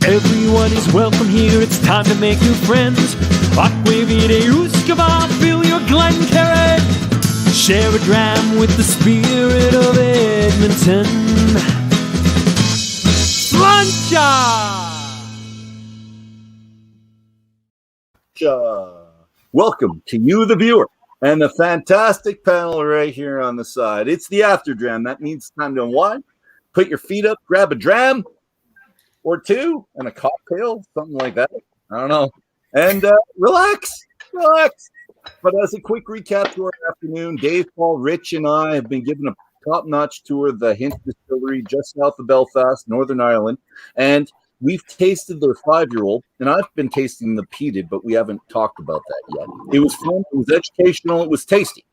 Everyone is welcome here, it's time to make new friends. Fill your Glencairn. Share a dram with the spirit of Edmonton. Welcome to you, the viewer, and the fantastic panel right here on the side. It's the After Dram. That means it's time to unwind. Put your feet up, grab a dram or two and a cocktail, something like that. I don't know. And relax. But as a quick recap to our afternoon, Dave, Paul, Rich, and I have been given a top-notch tour of the Hinch Distillery just south of Belfast, Northern Ireland. And we've tasted their 5-year-old, and I've been tasting the peated, but we haven't talked about that yet. It was fun. It was educational. It was tasty.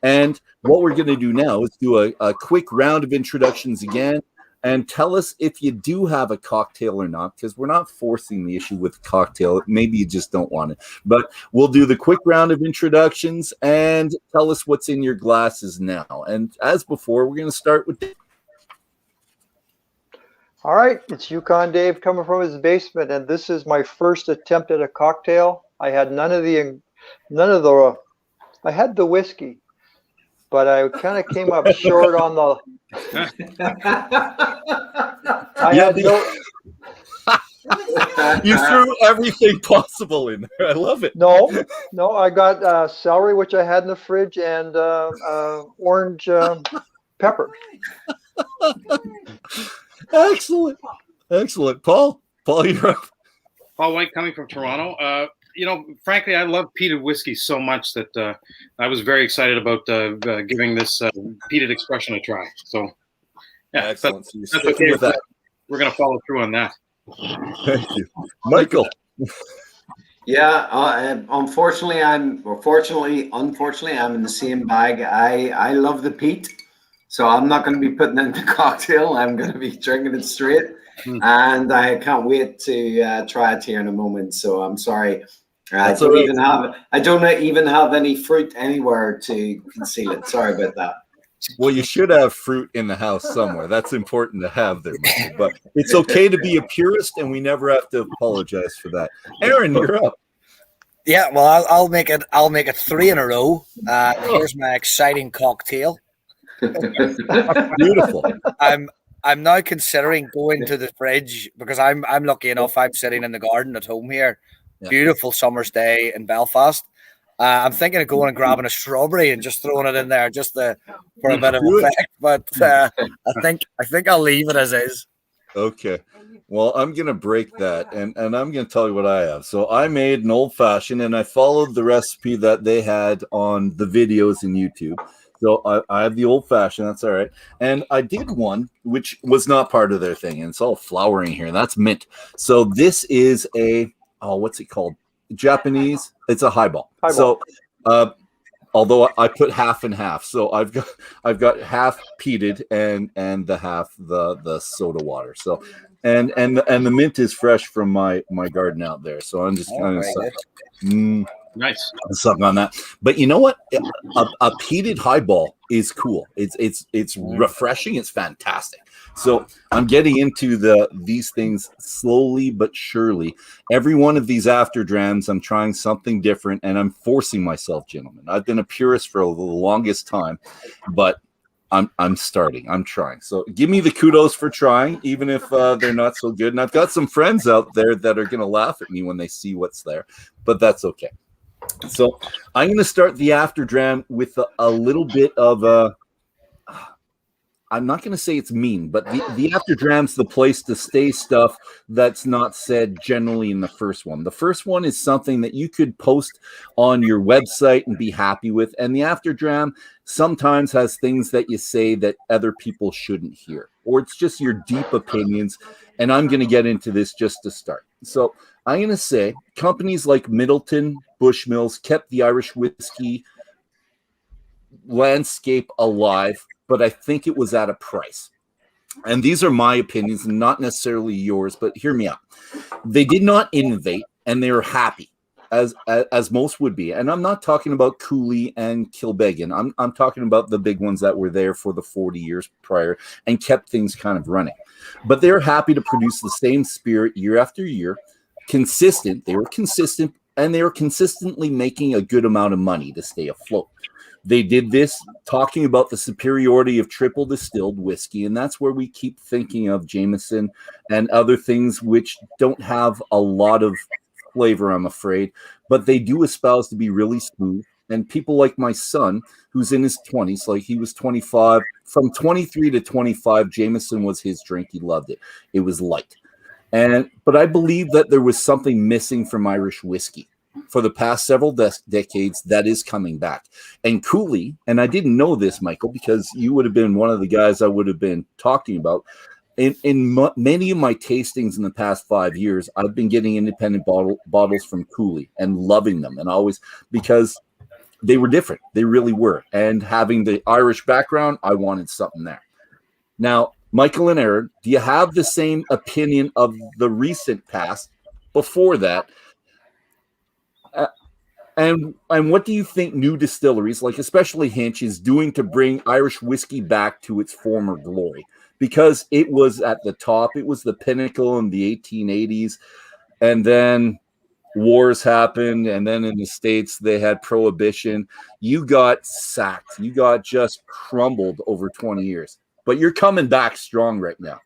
And what we're going to do now is do a quick round of introductions again. And tell us if you do have a cocktail or not, because we're not forcing the issue with cocktail. Maybe you just don't want it. But we'll do the quick round of introductions and tell us what's in your glasses now. And as before, we're going to start with Dave. All right, it's Yukon Dave coming from his basement, and this is my first attempt at a cocktail. I had I had the whiskey, but I kind of came up short on the. You threw everything possible in there. I love it. No, I got celery, which I had in the fridge, and orange pepper. Excellent. Paul, you're up. Paul White coming from Toronto. Frankly, I love peated whiskey so much that I was very excited about giving this peated expression a try. So, yeah, excellent. That's okay with that. We're going to follow through on that. Thank you, Michael. Yeah, unfortunately, I'm in the same bag. I love the peat, so I'm not going to be putting it in the cocktail. I'm going to be drinking it straight, and I can't wait to try it here in a moment. So I'm sorry. I don't even have any fruit anywhere to conceal it. Sorry about that. Well, you should have fruit in the house somewhere. That's important to have there, Michael. But it's okay to be a purist, and we never have to apologize for that. Aaron, you're up. Yeah, well, I'll make it 3 in a row. Here's my exciting cocktail. Beautiful. I'm now considering going to the fridge because I'm lucky enough. I'm sitting in the garden at home here. Yeah. Beautiful summer's day in Belfast. I'm thinking of going and grabbing a strawberry and just throwing it in there just for a bit of effect. But I think I'll leave it as is. Okay. Well, I'm going to break that, and I'm going to tell you what I have. So I made an old-fashioned, and I followed the recipe that they had on the videos in YouTube. So I have the old-fashioned. That's all right. And I did one, which was not part of their thing, and it's all flowering here. That's mint. So this is what's it called? Japanese. It's a highball. So, although I put half and half, so I've got half peated and the half the soda water. So, and the mint is fresh from my garden out there. So I'm just kind of nice. Sucking on that. But you know what? A peated highball is cool. It's refreshing. It's fantastic. So I'm getting into these things slowly but surely. Every one of these after drams, I'm trying something different, and I'm forcing myself, gentlemen. I've been a purist for the longest time, but I'm starting. I'm trying. So give me the kudos for trying, even if they're not so good. And I've got some friends out there that are going to laugh at me when they see what's there, but that's okay. So I'm going to start the after dram with a little bit of I'm not going to say it's mean, but the after dram's the place to stay stuff that's not said generally in the first one. The first one is something that you could post on your website and be happy with. And the after dram sometimes has things that you say that other people shouldn't hear, or it's just your deep opinions. And I'm going to get into this just to start. So I'm going to say companies like Middleton, Bushmills kept the Irish whiskey landscape alive, but I think it was at a price. And these are my opinions, not necessarily yours, but hear me out. They did not innovate, and they were happy. as most would be. And I'm not talking about Cooley and Kilbeggan. I'm talking about the big ones that were there for the 40 years prior and kept things kind of running. But they're happy to produce the same spirit year after year, consistent. They were consistent, and they were consistently making a good amount of money to stay afloat. They did this talking about the superiority of triple distilled whiskey, and that's where we keep thinking of Jameson and other things which don't have a lot of flavor, I'm afraid, but they do espouse to be really smooth. And people like my son, who's in his 20s, like he was 25, from 23 to 25, Jameson was his drink. He loved it. It was light. But I believe that there was something missing from Irish whiskey for the past several decades that is coming back. And Cooley, and I didn't know this, Michael, because you would have been one of the guys I would have been talking about. In many of my tastings in the past 5 years, I've been getting independent bottles from Cooley and loving them, and always, because they were different. They really were. And having the Irish background, I wanted something there. Now, Michael and Aaron, do you have the same opinion of the recent past before that? And what do you think new distilleries, like especially Hinch, is doing to bring Irish whiskey back to its former glory? Because it was at the top, it was the pinnacle in the 1880s, and then wars happened, and then in the States they had prohibition. You got sacked. You got just crumbled over 20 years. But you're coming back strong right now.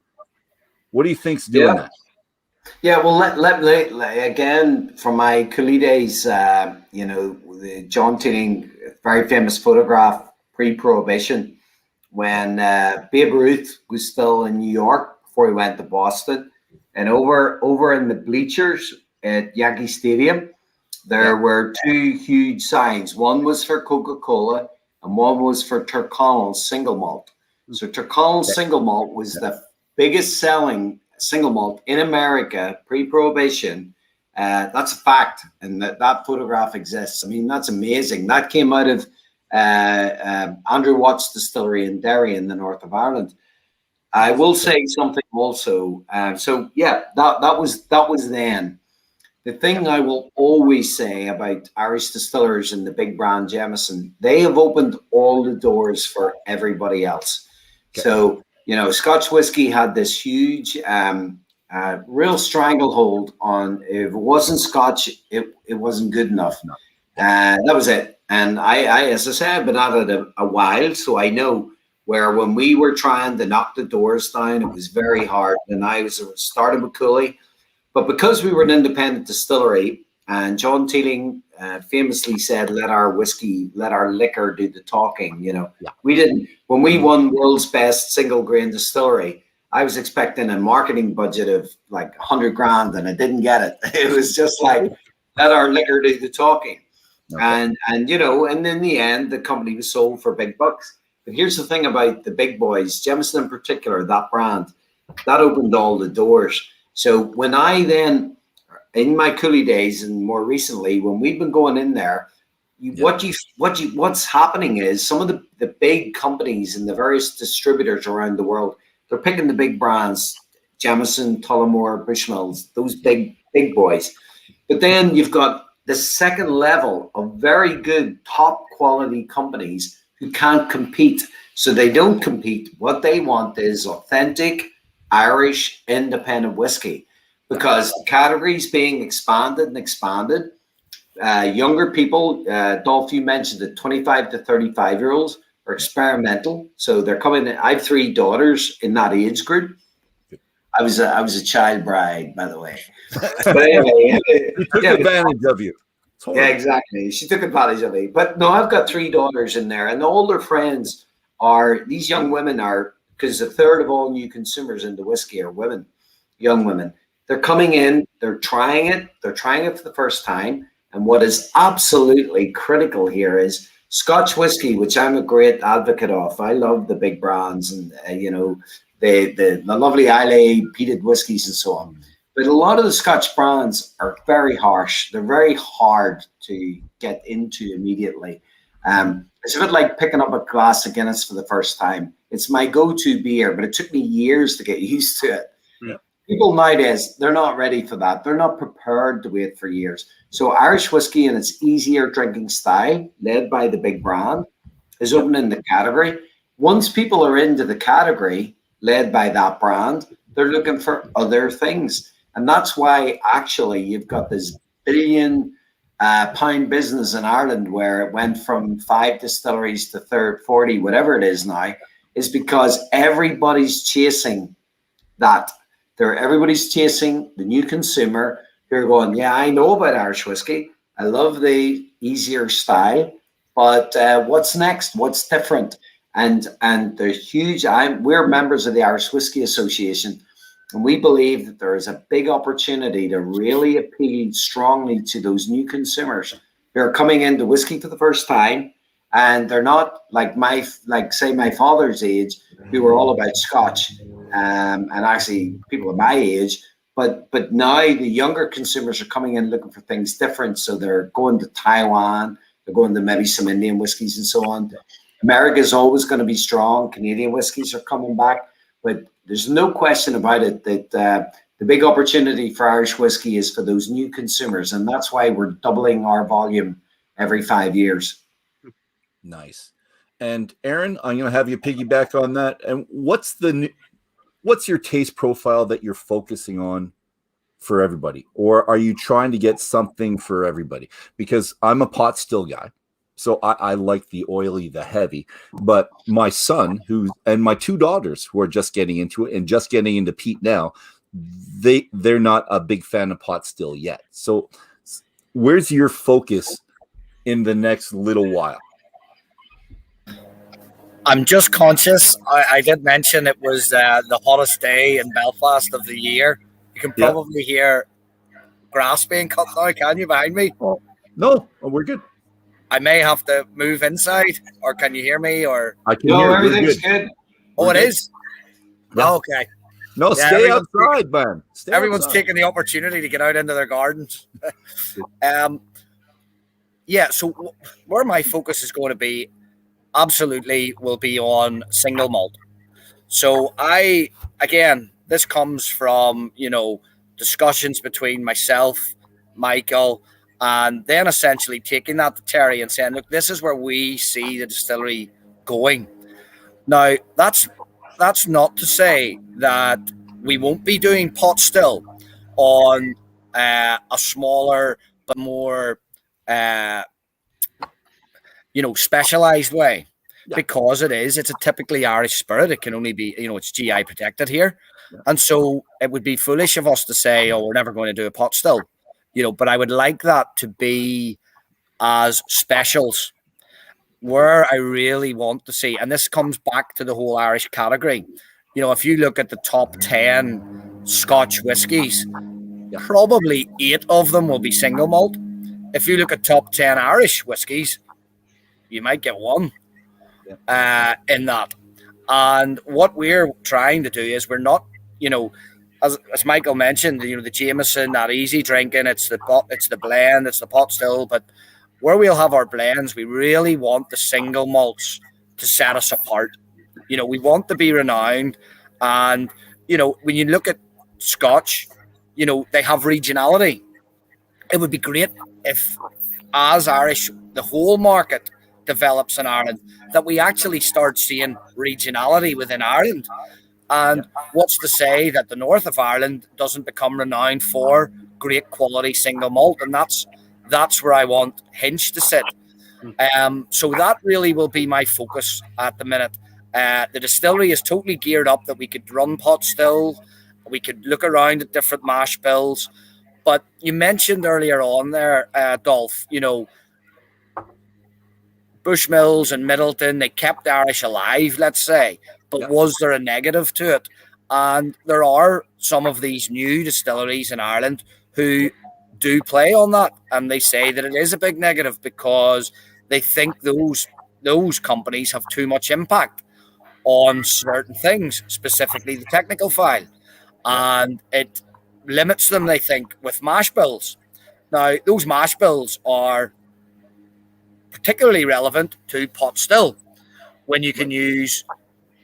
What do you think's doing that? Yeah, well, let again, from my Cooley days, the John Teeling, very famous photograph pre-prohibition, when Babe Ruth was still in New York before he went to Boston, and over in the bleachers at Yankee Stadium, there were two huge signs. One was for Coca-Cola, and one was for Tyrconnell's single malt. So Tyrconnell's single malt was the biggest selling single malt in America pre-prohibition. That's a fact, and that photograph exists. I mean, that's amazing. That came out of Andrew Watt's distillery in Derry in the north of Ireland. I will say something also. That was then. The thing I will always say about Irish distillers and the big brand Jameson, they have opened all the doors for everybody else. Okay. So, Scotch whiskey had this huge, real stranglehold on, if it wasn't Scotch, it wasn't good enough. No. That was it. And I, as I said, I've been at it a while, so I know where when we were trying to knock the doors down, it was very hard. And I started with Cooley. But because we were an independent distillery, and John Teeling famously said, let our liquor do the talking, We didn't. When we won world's best single grain distillery, I was expecting a marketing budget of like 100 grand, and I didn't get it. It was just like, let our liquor do the talking. Okay. And in the end, the company was sold for big bucks. But here's the thing about the big boys, Jameson in particular, that brand, that opened all the doors. So when I then, in my Cooley days and more recently, when we've been going in there, what's happening is some of the big companies and the various distributors around the world, they're picking the big brands, Jameson, Tullamore, Bushmills, those big boys. But then you've got the second level of very good top quality companies who can't compete. So they don't compete. What they want is authentic Irish independent whiskey, because the category is being expanded. Younger people, Dolph, you mentioned it, 25 to 35-year-olds are experimental. So they're coming in. I have 3 daughters in that age group. I was a child bride, by the way. But anyway, she took advantage of you. Yeah, exactly. She took advantage of me. But no, I've got 3 daughters in there, and all their friends are, these young women are, because a third of all new consumers into whiskey are women, young women. They're coming in, they're trying it for the first time. And what is absolutely critical here is Scotch whiskey, which I'm a great advocate of. I love the big brands and, the lovely Islay peated whiskies and so on. But a lot of the Scotch brands are very harsh. They're very hard to get into immediately. It's a bit like picking up a glass of Guinness for the first time. It's my go-to beer, but it took me years to get used to it. people nowadays, they're not ready for that. They're not prepared to wait for years. So Irish whiskey in its easier drinking style, led by the big brand, is opening the category. Once people are into the category, led by that brand, they're looking for other things. And that's why actually you've got this £1 billion business in Ireland where it went from 5 distilleries to 40, whatever it is now, is because everybody's chasing that. Everybody's chasing the new consumer. They're going, yeah, I know about Irish whiskey. I love the easier style, but what's next? What's different? And they're huge. We're members of the Irish Whiskey Association, and we believe that there is a big opportunity to really appeal strongly to those new consumers who are coming into whiskey for the first time, and they're not like my father's age, who were all about Scotch, and actually people of my age. But now the younger consumers are coming in looking for things different. So they're going to Taiwan, they're going to maybe some Indian whiskies and so on. America is always going to be strong. Canadian whiskies are coming back, but there's no question about it that the big opportunity for Irish whiskey is for those new consumers, and that's why we're doubling our volume every 5 years. Nice. And Aaron, I'm going to have you piggyback on that. And what's your taste profile that you're focusing on for everybody? Or are you trying to get something for everybody? Because I'm a pot still guy. So I like the oily, the heavy. But my son and my 2 daughters who are just getting into it and just getting into peat now, they're not a big fan of pot still yet. So where's your focus in the next little while? I'm just conscious. I did mention it was the hottest day in Belfast of the year. You can probably hear grass being cut now, can you, behind me? Oh, no, we're good. I may have to move inside, or can you hear me? Or I can hear everything's good. Oh, it is? Yeah. Oh, okay. No, stay outside, man. Everyone's taking the opportunity to get out into their gardens. So where my focus is going to be absolutely will be on single malt. So this comes from, discussions between myself, Michael, and then essentially taking that to Terry and saying, look, this is where we see the distillery going. Now, that's not to say that we won't be doing pot still on a smaller but more specialized way, because it's a typically Irish spirit. It can only be, it's GI protected here. And so it would be foolish of us to say, oh, we're never going to do a pot still, but I would like that to be as specials where I really want to see. And this comes back to the whole Irish category. If you look at the top 10 Scotch whiskies, probably 8 of them will be single malt. If you look at top 10 Irish whiskies, you might get 1 in that. And what we're trying to do is we're not, as Michael mentioned, the Jameson, that easy drinking, it's the blend, it's the pot still. But where we'll have our blends, we really want the single malts to set us apart. We want to be renowned. And, when you look at Scotch, they have regionality. It would be great if, as Irish, the whole market develops in Ireland, that we actually start seeing regionality within Ireland. And what's to say that the north of Ireland doesn't become renowned for great quality single malt? And that's where I want Hinch to sit. So that really will be my focus at the minute. The distillery is totally geared up that we could run pot still. We could look around at different mash bills. But you mentioned earlier on there, Dolph, Bushmills and Middleton, they kept Irish alive, let's say. But was there a negative to it? And there are some of these new distilleries in Ireland who do play on that. And they say that it is a big negative because they think those companies have too much impact on certain things, specifically the technical file. And it limits them, they think, with mash bills. Now, those mash bills are particularly relevant to pot still, when you can use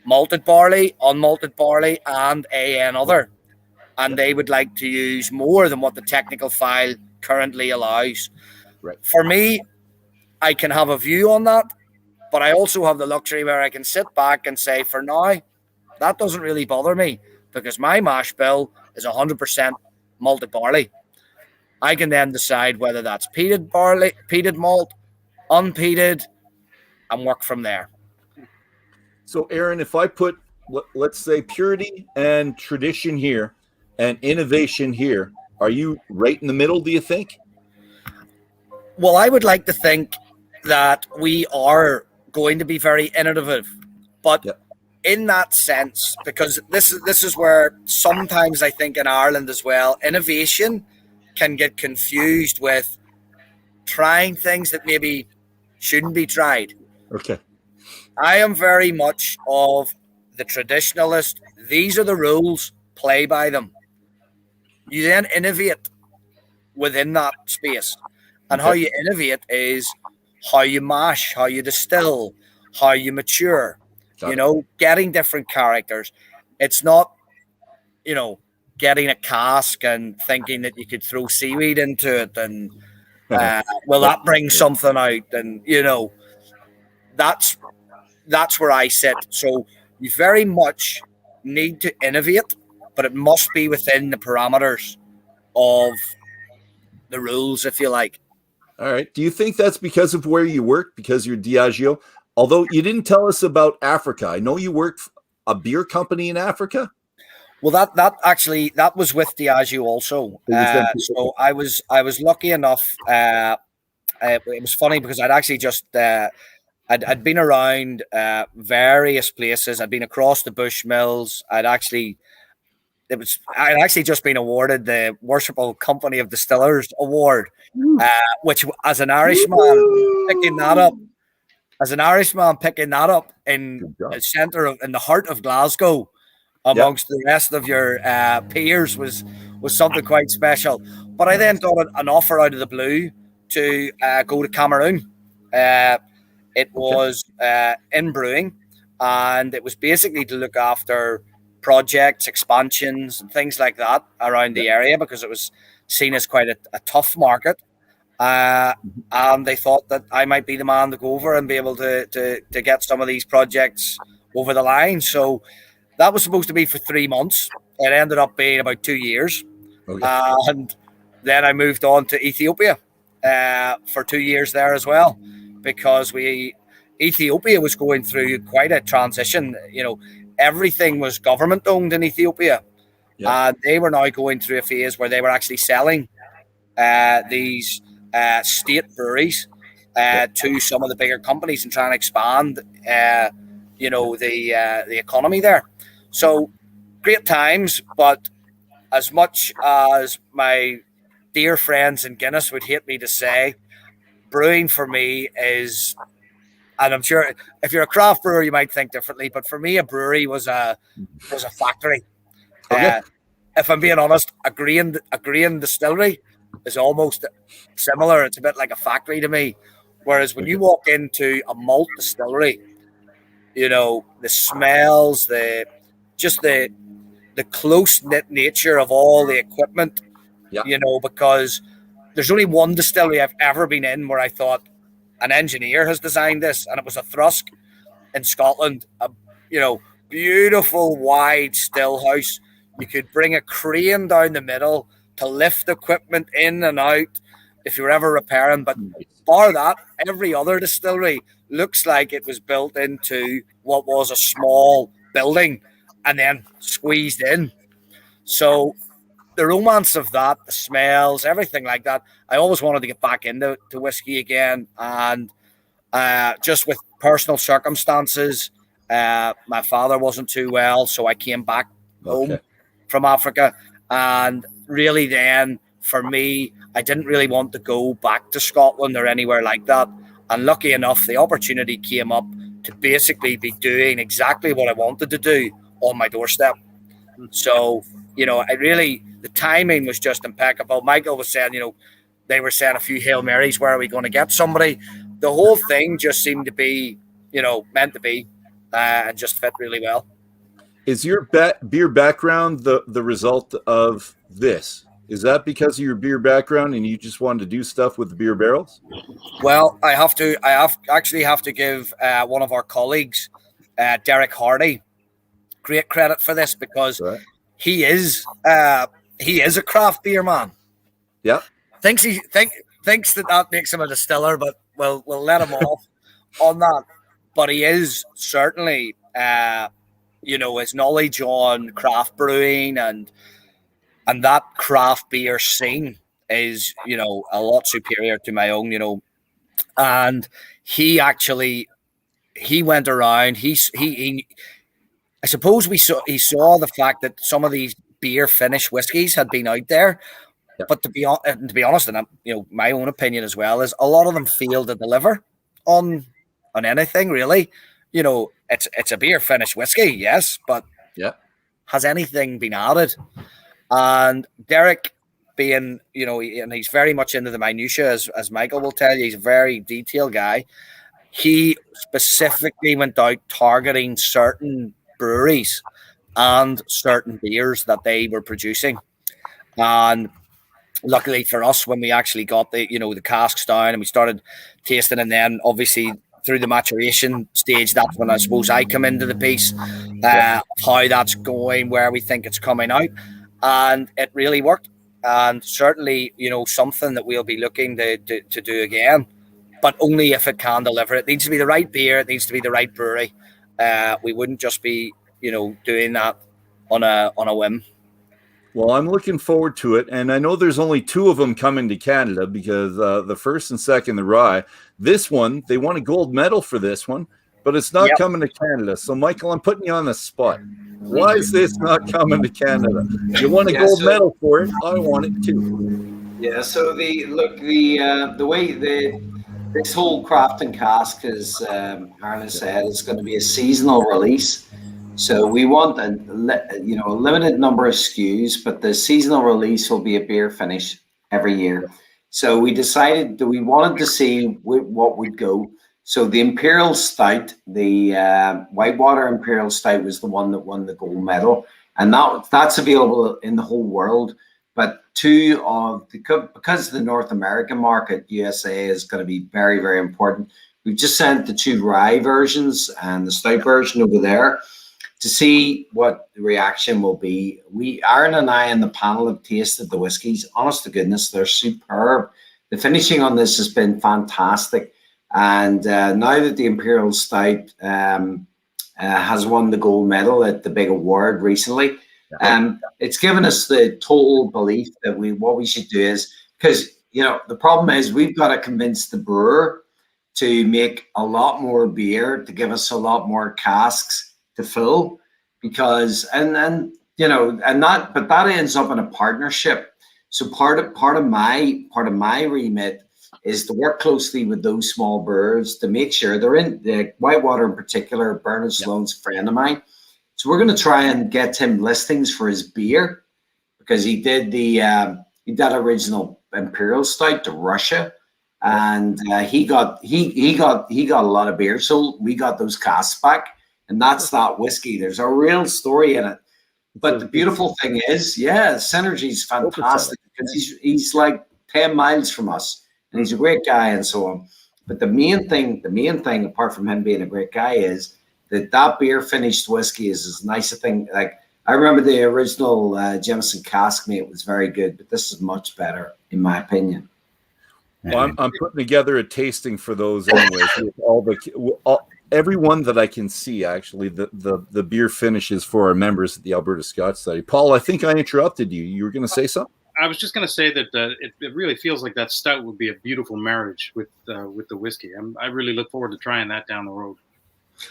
malted barley, unmalted barley, and AN other. and they would like to use more than what the technical file currently allows. Right. For me, I can have a view on that, but I also have the luxury where I can sit back and say, for now, that doesn't really bother me because my mash bill is 100% malted barley. I can then decide whether that's peated barley, peated malt, unpeated, and work from there. So, Aaron, if I put, let's say, purity and tradition here and innovation here, are you right in the middle, do you think? Well, I would like to think that we are going to be very innovative, but in that sense, because this is where sometimes I think in Ireland as well, innovation can get confused with trying things that maybe shouldn't be tried. Okay. I am very much of the traditionalist. These are the rules, play by them. You then innovate within that space. And how you innovate is how you mash, how you distill, how you mature, getting different characters. It's not, getting a cask and thinking that you could throw seaweed into it and, will that bring something out? And, that's where I sit. So you very much need to innovate, but it must be within the parameters of the rules, if you like. All right. Do you think that's because of where you work, because you're Diageo? Although you didn't tell us about Africa. I know you worked a beer company in Africa. Well, that was with Diageo also. So I was lucky enough. It was funny because I'd actually just I'd been around various places. I'd been across the Bushmills. I'd actually just been awarded the Worshipful Company of Distillers Award, which as an Irishman picking that up in the centre in the heart of Glasgow, amongst the rest of your peers was something quite special. But I then got an offer out of the blue to go to Cameroon. It was in brewing, and it was basically to look after projects, expansions, and things like that around the area because it was seen as quite a tough market. And they thought that I might be the man to go over and be able to get some of these projects over the line. So that was supposed to be for 3 months. It ended up being about 2 years. And then I moved on to Ethiopia for 2 years there as well, because Ethiopia was going through quite a transition. Everything was government owned in Ethiopia. And they were now going through a phase where they were actually selling these state breweries to some of the bigger companies and trying to expand the economy there. So great times, but as much as my dear friends in Guinness would hate me to say, brewing for me is, and I'm sure if you're a craft brewer you might think differently, but for me a brewery was a factory. If I'm being honest, a grain distillery is almost similar. It's a bit like a factory to me. Whereas when you walk into a malt distillery, the smells, the close-knit nature of all the equipment, because there's only one distillery I've ever been in where I thought an engineer has designed this, and it was a Thrusk in Scotland, a beautiful wide still house. You could bring a crane down the middle to lift equipment in and out if you're ever repairing. But bar that, every other distillery looks like it was built into what was a small building and then squeezed in. So the romance of that, the smells, everything like that, I always wanted to get back into whiskey again. And just with personal circumstances, my father wasn't too well, so I came back home from Africa. And really then, for me, I didn't really want to go back to Scotland or anywhere like that. And lucky enough, the opportunity came up to basically be doing exactly what I wanted to do on my doorstep. So, the timing was just impeccable. Michael was saying, they were saying a few Hail Marys, where are we going to get somebody? The whole thing just seemed to be, meant to be, and just fit really well. Is your beer background the result of this? Is that because of your beer background and you just wanted to do stuff with the beer barrels? Well, I actually have to give one of our colleagues, Derek Hardy, great credit for this, because Right. he is a craft beer man. Yeah. Thinks that makes him a distiller, but we'll let him off on that. But he is certainly, his knowledge on craft brewing and that craft beer scene is, a lot superior to my own, And he went around. He I suppose he saw the fact that some of these beer finish whiskies had been out there. Yeah. But to be honest, and my own opinion as well, is a lot of them fail to deliver on anything really. It's a beer finish whiskey, yes, but Yeah. has anything been added? And Derek, being and he's very much into the minutiae, as Michael will tell you, he's a very detailed guy. He specifically went out targeting certain breweries and certain beers that they were producing, and luckily for us, when we actually got the casks down and we started tasting, and then obviously through the maturation stage, that's when I suppose I come into the piece, how that's going, where we think it's coming out, and it really worked. And certainly, something that we'll be looking to do again, but only if it can deliver. It needs to be the right beer. It needs to be the right brewery. We wouldn't just be, doing that on a whim. Well, I'm looking forward to it, and I know there's only 2 of them coming to Canada, because the first and second, the rye. This one, they won a gold medal for this one, but it's not coming to Canada. So, Michael, I'm putting you on the spot. Why is this not coming to Canada? You won a gold medal for it. I want it too. Yeah. So the way this whole craft and cask, as Harlan said, is going to be a seasonal release. So we want a limited number of SKUs, but the seasonal release will be a beer finish every year. So we decided that we wanted to see what would go. So the Imperial Stout, the Whitewater Imperial Stout, was the one that won the gold medal, and that's available in the whole world. But because the North American market, USA, is going to be very, very important. We've just sent the 2 rye versions and the stout version over there to see what the reaction will be. Aaron and I in the panel have tasted the whiskies. Honest to goodness, they're superb. The finishing on this has been fantastic. And now that the Imperial Stout has won the gold medal at the big award recently, it's given us the total belief that what we should do is, because the problem is we've got to convince the brewer to make a lot more beer, to give us a lot more casks to fill, because but that ends up in a partnership. So part of my remit is to work closely with those small brewers to make sure they're in the Whitewater in particular. Bernard Sloan's a friend of mine, so we're going to try and get him listings for his beer, because he did that original Imperial Stout to Russia, and he got a lot of beer, so we got those casks back. And that's that whiskey. There's a real story in it. But the beautiful thing is, synergy is fantastic, because he's like 10 miles from us, and he's a great guy and so on. But the main thing, apart from him being a great guy, is that beer finished whiskey is as nice a thing. Like, I remember the original Jameson cask mate was very good, but this is much better, in my opinion. Well, I'm putting together a tasting for those anyways. With everyone that I can see, actually, the beer finishes for our members at the Alberta Scotch Study. Paul, I think I interrupted you. You were going to say something? I was just going to say that it really feels like that stout would be a beautiful marriage with the whiskey. I really look forward to trying that down the road.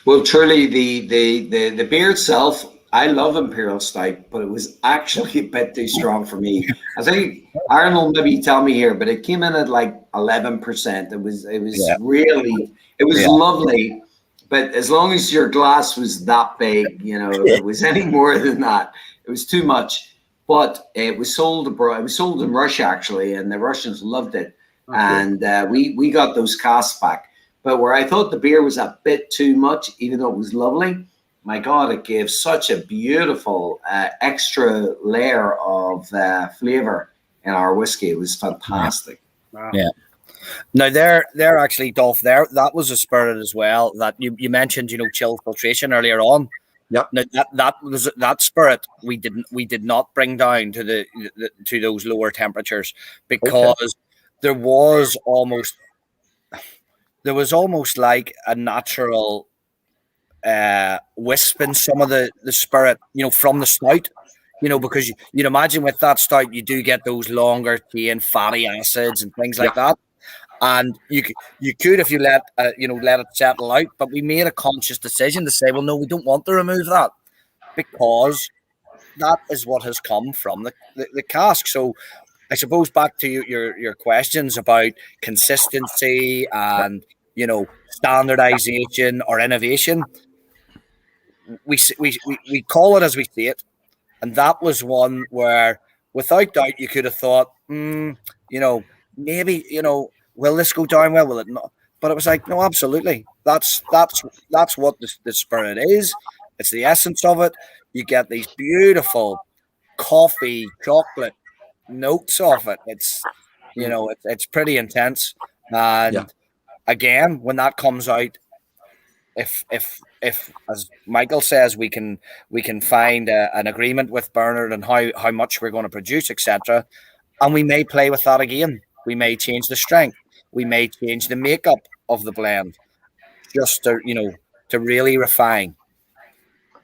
Well, truly, the beer itself, I love Imperial Stout, but it was actually a bit too strong for me. I think Aaron will maybe tell me here, but it came in at like 11%. It was really lovely. But as long as your glass was that big, if it was any more than that, it was too much. But it was sold abroad. It was sold in Russia, actually, and the Russians loved it. Okay. And we got those casks back. But where I thought the beer was a bit too much, even though it was lovely, my God, it gave such a beautiful extra layer of flavor in our whiskey. It was fantastic. Wow. Yeah. Now they're actually, Dolph, that was a spirit as well that you mentioned, chill filtration earlier on. Yep. Now that spirit we did not bring down to to those lower temperatures because there was almost like a natural wisp in some of the spirit, from the stout, because you'd imagine with that stout you do get those longer chain fatty acids and things like that. And you could if you let it settle out, but we made a conscious decision to say, well, no, we don't want to remove that because that is what has come from the cask. So I suppose back to your questions about consistency and standardization or innovation, we call it as we see it, and that was one where without doubt you could have thought, maybe will this go down well? Will it not? But it was like, no, absolutely. That's what the spirit is. It's the essence of it. You get these beautiful coffee, chocolate notes of it. It's it's pretty intense. And again, when that comes out, if as Michael says, we can find an agreement with Bernard and how much we're going to produce, etc. And we may play with that again. We may change the strength. We may change the makeup of the blend, just to really refine.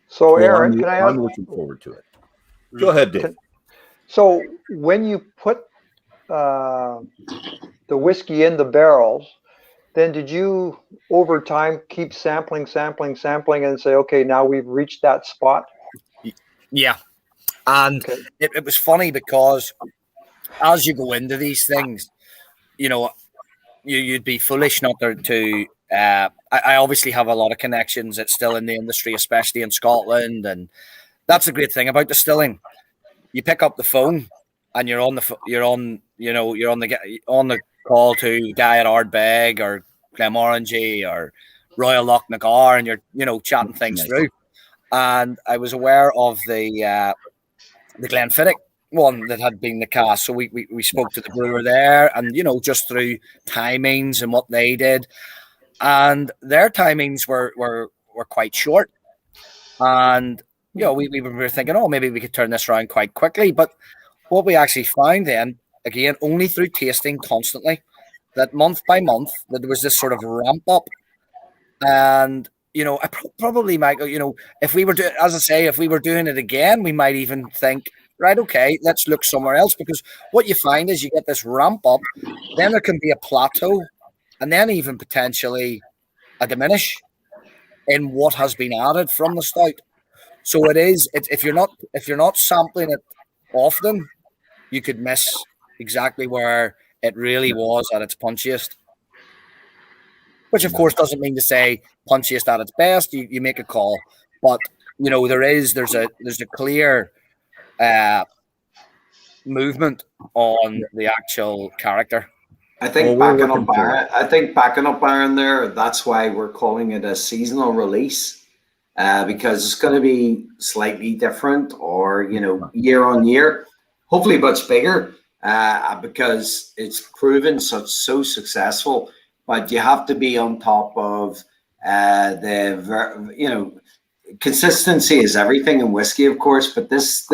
So, Aaron, can I ask? I'm looking forward to it. Go ahead, Dave. So, when you put the whiskey in the barrels, then did you over time keep sampling, and say, okay, now we've reached that spot? Yeah, and it was funny because as you go into these things, you'd be foolish not to. I obviously have a lot of connections that's still in the industry, especially in Scotland, and that's the great thing about distilling. You pick up the phone and you're on the call to Guy at Ardbeg or Glenmorangie or Royal Lochnagar, and you're chatting things through. And I was aware of the Glenfiddich one that had been the cast, so we spoke to the brewer there, and just through timings and what they did, and their timings were quite short, and we were thinking, oh, maybe we could turn this around quite quickly. But what we actually found then, again, only through tasting constantly, that month by month that there was this sort of ramp up. And I probably, Michael, if we were if we were doing it again, we might even think, right, okay, let's look somewhere else, because what you find is you get this ramp up, then there can be a plateau, and then even potentially a diminish in what has been added from the stout. So if you're not sampling it often, you could miss exactly where it really was at its punchiest. Which, of course, doesn't mean to say punchiest at its best. You make a call, but there's a clear movement on the actual character. I think backing up Aaron there, that's why we're calling it a seasonal release, because it's going to be slightly different, or year on year, hopefully much bigger, because it's proven so successful. But you have to be on top of consistency is everything in whiskey, of course, but this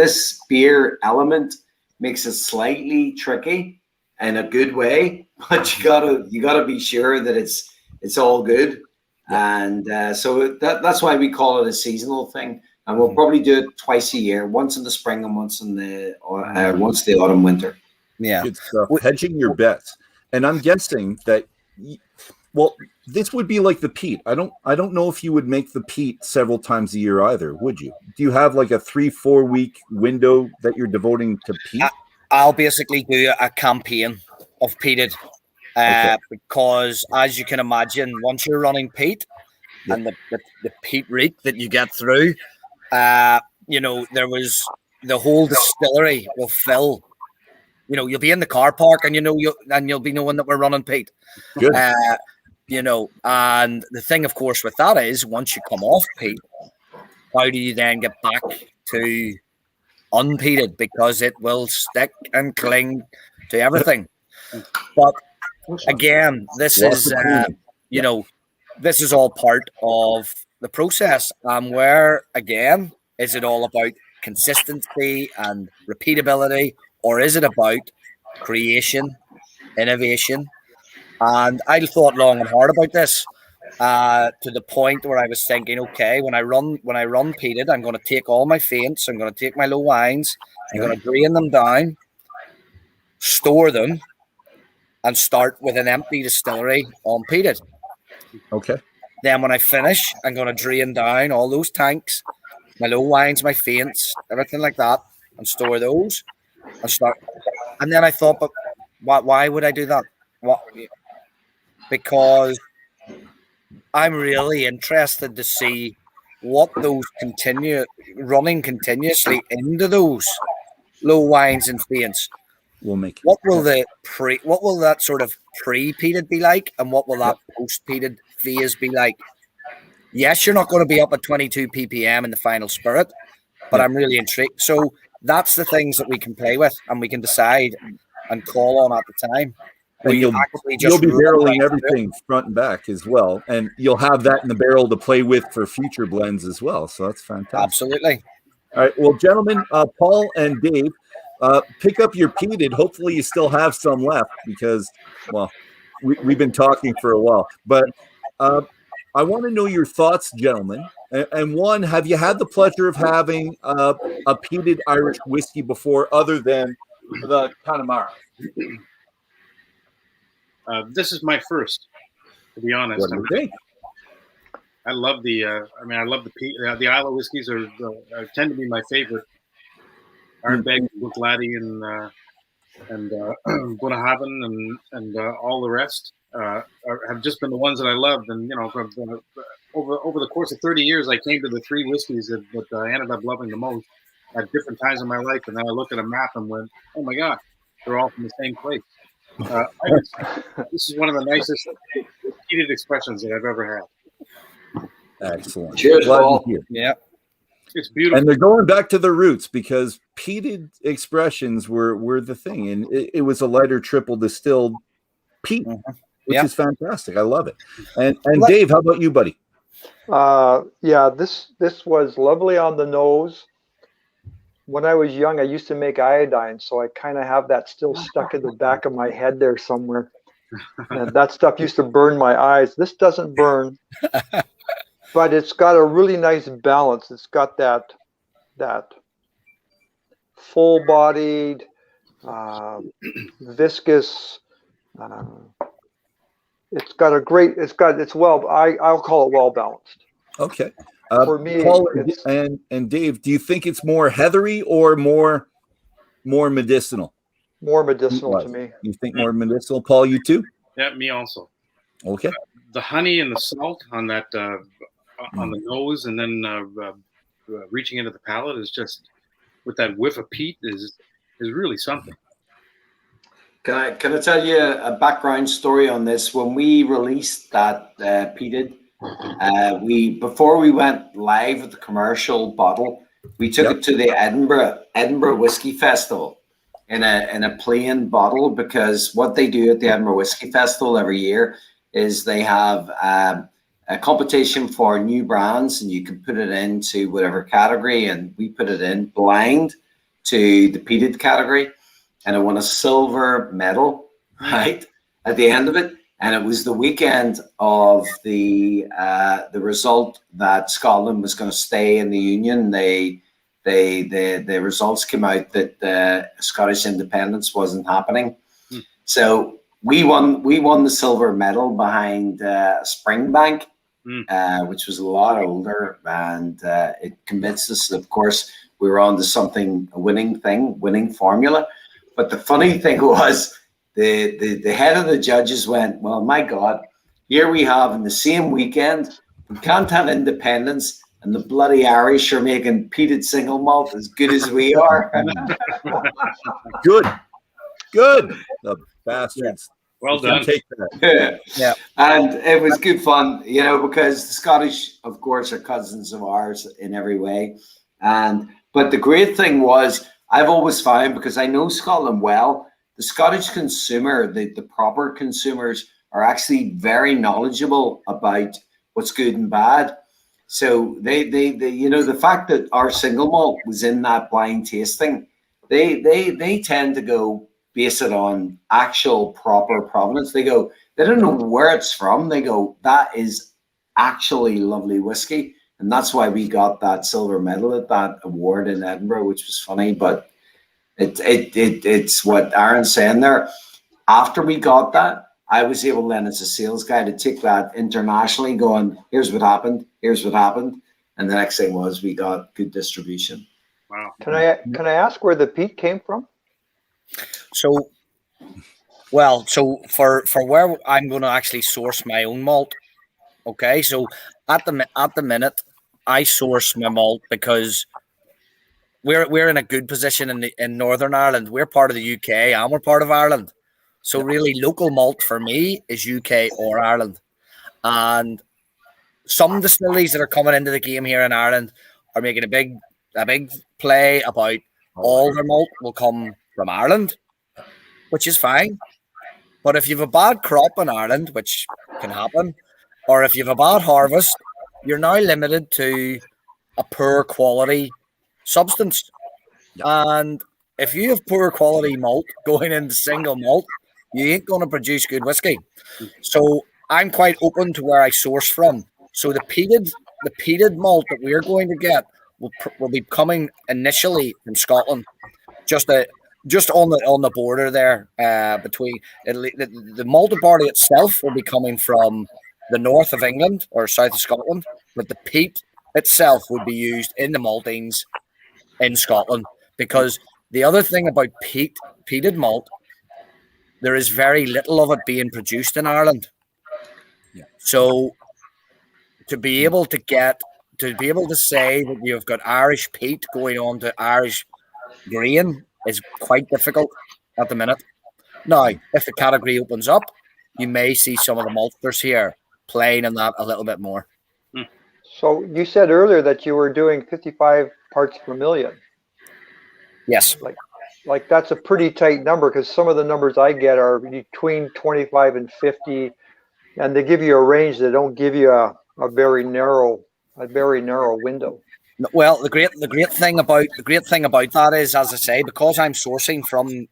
beer element makes it slightly tricky in a good way. But you gotta be sure that it's all good, and so that's why we call it a seasonal thing. And we'll probably do it twice a year, once in the spring and once in the autumn winter. Yeah, good stuff. Hedging your bets, and I'm guessing that. Well, this would be like the peat. I don't know if you would make the peat several times a year either, would you? Do you have like a 3-4 week window that you're devoting to peat? I'll basically do a campaign of peated, because as you can imagine, once you're running peat and the peat reek that you get through, there was the whole distillery will fill. You'll be in the car park and you'll be knowing that we're running peat. Good. And the thing, of course, with that is once you come off peat, how do you then get back to unpeated, because it will stick and cling to everything. But again, this is you know, this is all part of the process. Where again, is it all about consistency and repeatability, or is it about creation, innovation? And I thought long and hard about this, to the point where I was thinking, okay, when I run peated, I'm going to take all my faints, I'm going to take my low wines, I'm going to drain them down, store them, and start with an empty distillery on peated. Okay. Then when I finish, I'm going to drain down all those tanks, my low wines, my faints, everything like that, and store those and start. And then I thought, but why would I do that? What? Because I'm really interested to see what those running continuously into those low wines and faints. We'll make. What will that sort of pre-peated be like, and what will that post-peated phase be like? Yes, you're not going to be up at 22 ppm in the final spirit, but I'm really intrigued. So that's the things that we can play with, and we can decide and call on at the time. And you'll be barreling everything front and back as well, and you'll have that in the barrel to play with for future blends as well. So that's fantastic. Absolutely. All right, well, gentlemen, Paul and Dave, pick up your peated. Hopefully, you still have some left because, well, we've been talking for a while. But I want to know your thoughts, gentlemen. And one, have you had the pleasure of having a peated Irish whiskey before, other than the Connemara? This is my first, to be honest. What do you think? I love the. I love the Isla whiskeys tend to be my favorite. Ardbeg, Buccleuch, and Bunnahabhain, and all the rest have just been the ones that I loved. And over the course of 30 years, I came to the three whiskeys that I ended up loving the most at different times in my life. And then I looked at a map and went, "Oh my God, they're all from the same place." This is one of the nicest peated expressions that I've ever had. Excellent. Cheers, Paul. Yeah. It's beautiful. And they're going back to the roots, because peated expressions were the thing. And it was a lighter triple distilled peat, which is fantastic. I love it. And Dave, how about you, buddy? This was lovely on the nose. When I was young, I used to make iodine, so I kind of have that still stuck in the back of my head there somewhere. And that stuff used to burn my eyes. This doesn't burn, but it's got a really nice balance. It's got that full-bodied, viscous. It's I'll call it well balanced. Okay. For me, Paul and Dave, do you think it's more heathery or more medicinal? More medicinal to me. You think more medicinal, Paul? You too? Yeah, me also. Okay. The honey and the salt on that on the nose, and then reaching into the palate is just, with that whiff of peat, is really something. Can I tell you a background story on this? When we released that peated, before we went live with the commercial bottle, we took it to the Edinburgh Whiskey Festival in a plain bottle, because what they do at the Edinburgh Whiskey Festival every year is they have a competition for new brands, and you can put it into whatever category, and we put it in blind to the peated category, and it won a silver medal right at the end of it. And it was the weekend of the result that Scotland was going to stay in the Union. The results came out that Scottish independence wasn't happening. So we won the silver medal behind Springbank, which was a lot older, and it convinced us that, of course, we were on to a winning formula. But the funny thing was, the head of the judges went, "Well, my God, here we have in the same weekend, we can't have independence, and the bloody Irish are making peated single malt as good as we are." Good. The bastards. Well done. Take that. Yeah. And it was good fun, you know, because the Scottish, of course, are cousins of ours in every way. But the great thing was, I've always found, because I know Scotland well, the Scottish consumer, the proper consumers, are actually very knowledgeable about what's good and bad. So they you know, the fact that our single malt was in that blind tasting, they tend to go base it on actual proper provenance. They don't know where it's from. They go, that is actually lovely whiskey. And that's why we got that silver medal at that award in Edinburgh, which was funny. But it's what Aaron's saying there. After we got that, I was able then as a sales guy to take that internationally, going, here's what happened. And the next thing was we got good distribution. Wow. Can I ask where the peat came from? So for where I'm going to actually source my own malt, okay. So at the minute, I source my malt because we're in a good position in Northern Ireland. We're part of the UK and we're part of Ireland. So really, local malt for me is UK or Ireland, and some distilleries that are coming into the game here in Ireland are making a big play about all their malt will come from Ireland, which is fine. But if you have a bad crop in Ireland, which can happen, or if you have a bad harvest, you're now limited to a poor quality substance. And if you have poor quality malt going into single malt, you ain't going to produce good whiskey. So I'm quite open to where I source from. So the peated malt that we're going to get will be coming initially from Scotland, just on the border there between the malted barley itself will be coming from the north of England or south of Scotland, but the peat itself would be used in the maltings in Scotland. Because the other thing about peated malt, there is very little of it being produced in Ireland. Yeah. So to be able to say that you've got Irish peat going on to Irish grain is quite difficult at the minute. Now, if the category opens up, you may see some of the maltsters here playing in that a little bit more. So you said earlier that you were doing 55 parts per million. Yes. Like that's a pretty tight number, because some of the numbers I get are between 25 and 50, and they give you a range. They don't give you a very narrow window. Well, the great thing about that is, as I say, because I'm sourcing from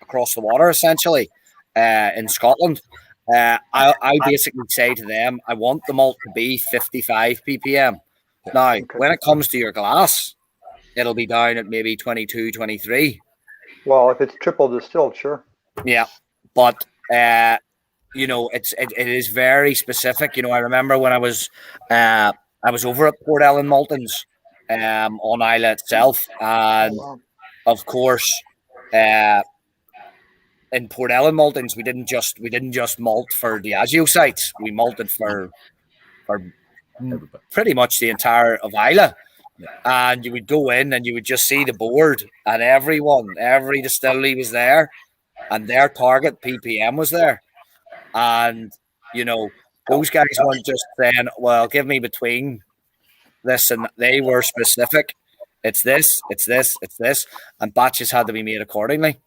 across the water essentially in Scotland, I basically say to them, I want the malt to be 55 ppm. Now, when it comes to your glass, it'll be down at maybe 22, 23. Well, if it's triple distilled, sure. Yeah, but you know, it is very specific. You know, I remember when I was over at Port Ellen Maltons on Islay itself, and of course, in Port Ellen Maltons, we didn't just malt for Diageo sites. We malted for pretty much the entire of Islay. And you would go in and you would just see the board, and every distillery was there, and their target ppm was there. And you know, those guys weren't just saying, well, give me between this, and they were specific. It's this, and batches had to be made accordingly.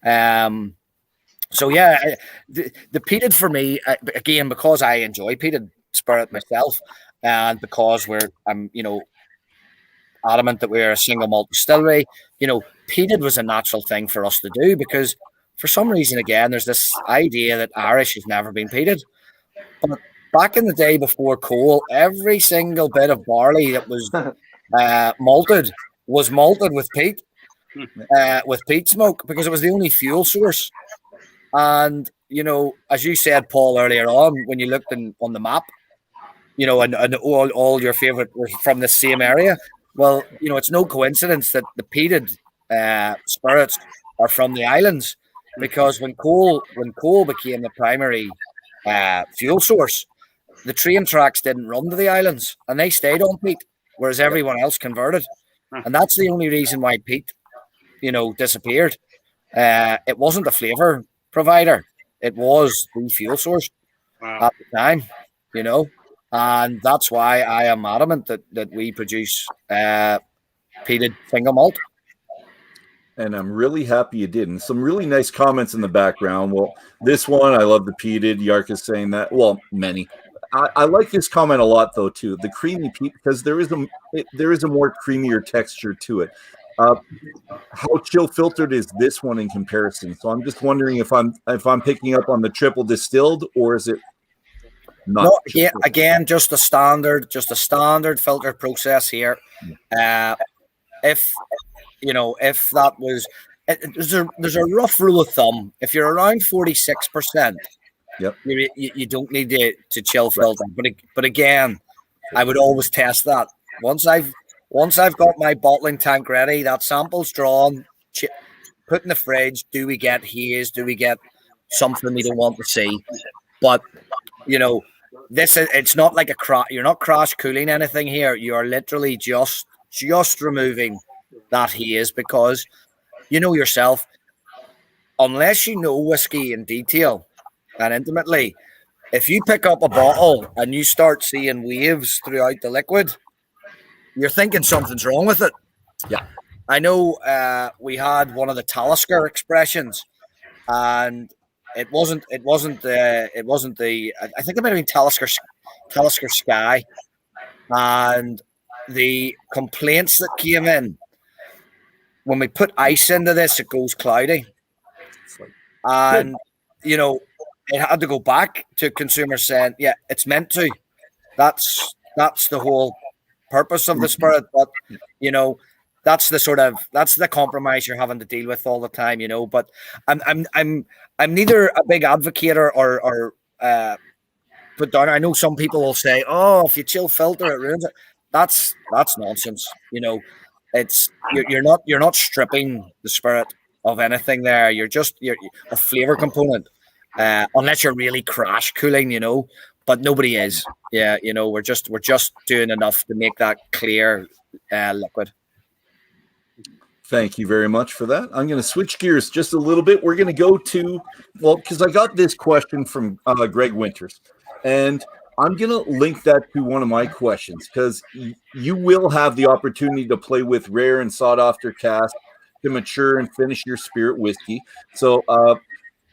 So yeah, the peated for me, again, because I enjoy peated spirit myself, and because I'm adamant that we're a single malt distillery, you know, peated was a natural thing for us to do, because for some reason, again, there's this idea that Irish has never been peated. But back in the day before coal, every single bit of barley that was malted was malted with peat smoke, because it was the only fuel source. And, you know, as you said, Paul, earlier on, when you looked on the map, you know, and all your favorite were from the same area. Well, you know, it's no coincidence that the peated spirits are from the islands, because when coal became the primary fuel source, the train tracks didn't run to the islands and they stayed on peat, whereas everyone else converted. And that's the only reason why peat, you know, disappeared. It wasn't a flavour provider. it was the fuel source Wow. at the time, and that's why I am adamant that we produce peated single malt. And I'm really happy you did. And some really nice comments in the background. Well, this one, I love the peated. Yark is saying that. Well, many. I like this comment a lot, though, too. The creamy peat, because there is a more creamier texture to it. How chill filtered is this one in comparison? So I'm just wondering if I'm picking up on the triple distilled, or is it not? No, yeah, again, just a standard filter process here. If that was, there's a rough rule of thumb. If you're around 46%, yep, you don't need to chill filter. But again, I would always test that. Once I've got my bottling tank ready, that sample's drawn, put in the fridge. Do we get haze? Do we get something we don't want to see? But it's not like you're not crash cooling anything here. You are literally just removing that haze, because you know yourself, unless you know whiskey in detail and intimately, if you pick up a bottle and you start seeing waves throughout the liquid, you're thinking something's wrong with it. Yeah, I know. We had one of the Talisker expressions, and it wasn't the. I think it might have been Talisker Sky, and the complaints that came in when we put ice into this, it goes cloudy, and it had to go back to consumers saying, yeah, it's meant to. That's the whole purpose of the spirit, but that's the compromise you're having to deal with all the time, But I'm neither a big advocate or put down. I know some people will say, "Oh, if you chill filter, it ruins it." That's nonsense. It's you're not stripping the spirit of anything there. You're a flavor component, unless you're really crash cooling, But nobody is. Yeah, we're just doing enough to make that clear liquid. Thank you very much for that. I'm going to switch gears just a little bit. We're going to go to, because I got this question from Greg Winters, and I'm going to link that to one of my questions, because you will have the opportunity to play with rare and sought-after casks to mature and finish your spirit whiskey. So,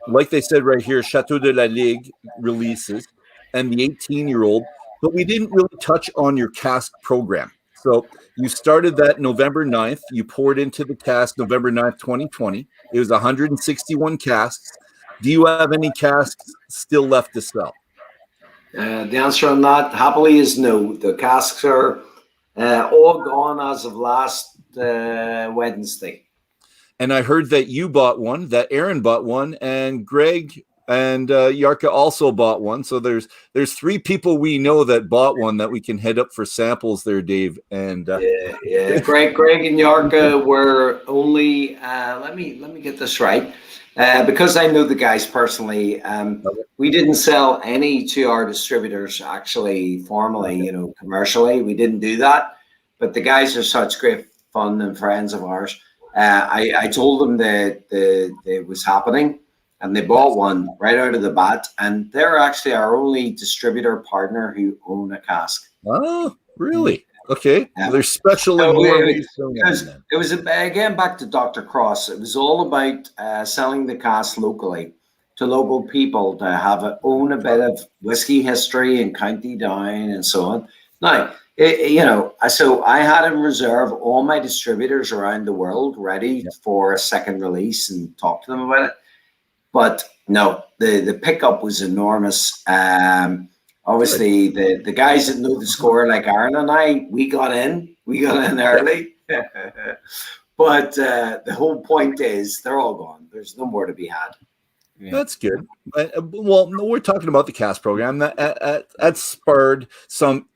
like they said right here, Chateau de la Ligue releases, and the 18-year-old, but we didn't really touch on your cask program. So you started that November 9th. You poured into the cask November 9th, 2020. It was 161 casks. Do you have any casks still left to sell? The answer on that, happily, is no. The casks are all gone as of last Wednesday. And I heard that you bought one, that Aaron bought one, and Greg and Yarka also bought one. So there's 3 people we know that bought one that we can head up for samples there, Dave. And yeah. Greg and Yarka were only. Let me get this right. Because I know the guys personally, we didn't sell any to our distributors actually formally, commercially. We didn't do that. But the guys are such great fun and friends of ours. I told them that it was happening, and they bought one right out of the bat. And they're actually our only distributor partner who own a cask. Oh, really? Okay. Yeah. They're special. So it was again back to Dr. Cross. It was all about selling the cask locally to local people to own a bit of whiskey history in County Down and so on. Now, so I had in reserve all my distributors around the world ready for a second release and talk to them about it. But no, the pickup was enormous. Obviously, the guys that know the score, like Aaron and I, we got in early. But the whole point is they're all gone. There's no more to be had. Yeah. That's good. Well, we're talking about the cask program that spurred some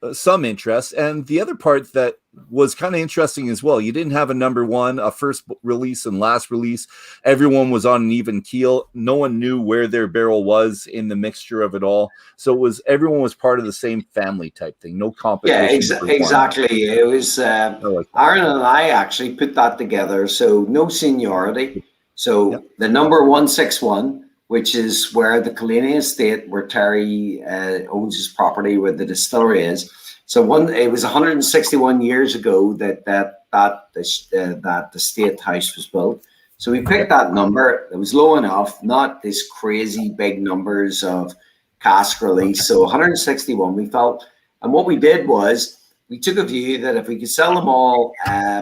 interest, and the other part that was kind of interesting as well. You didn't have a number one, a first release and last release. Everyone was on an even keel. No one knew where their barrel was in the mixture of it all. So everyone was part of the same family type thing. No competition. Yeah, exactly. It was Aaron and I actually put that together. So no seniority. So the number 161 which is where the Killaney estate, where Terry owns his property, where the distillery is. So it was 161 years ago that the estate house was built. So we picked that number. It was low enough, not this crazy big numbers of cask release. So 161 we felt. And what we did was we took a view that if we could sell them all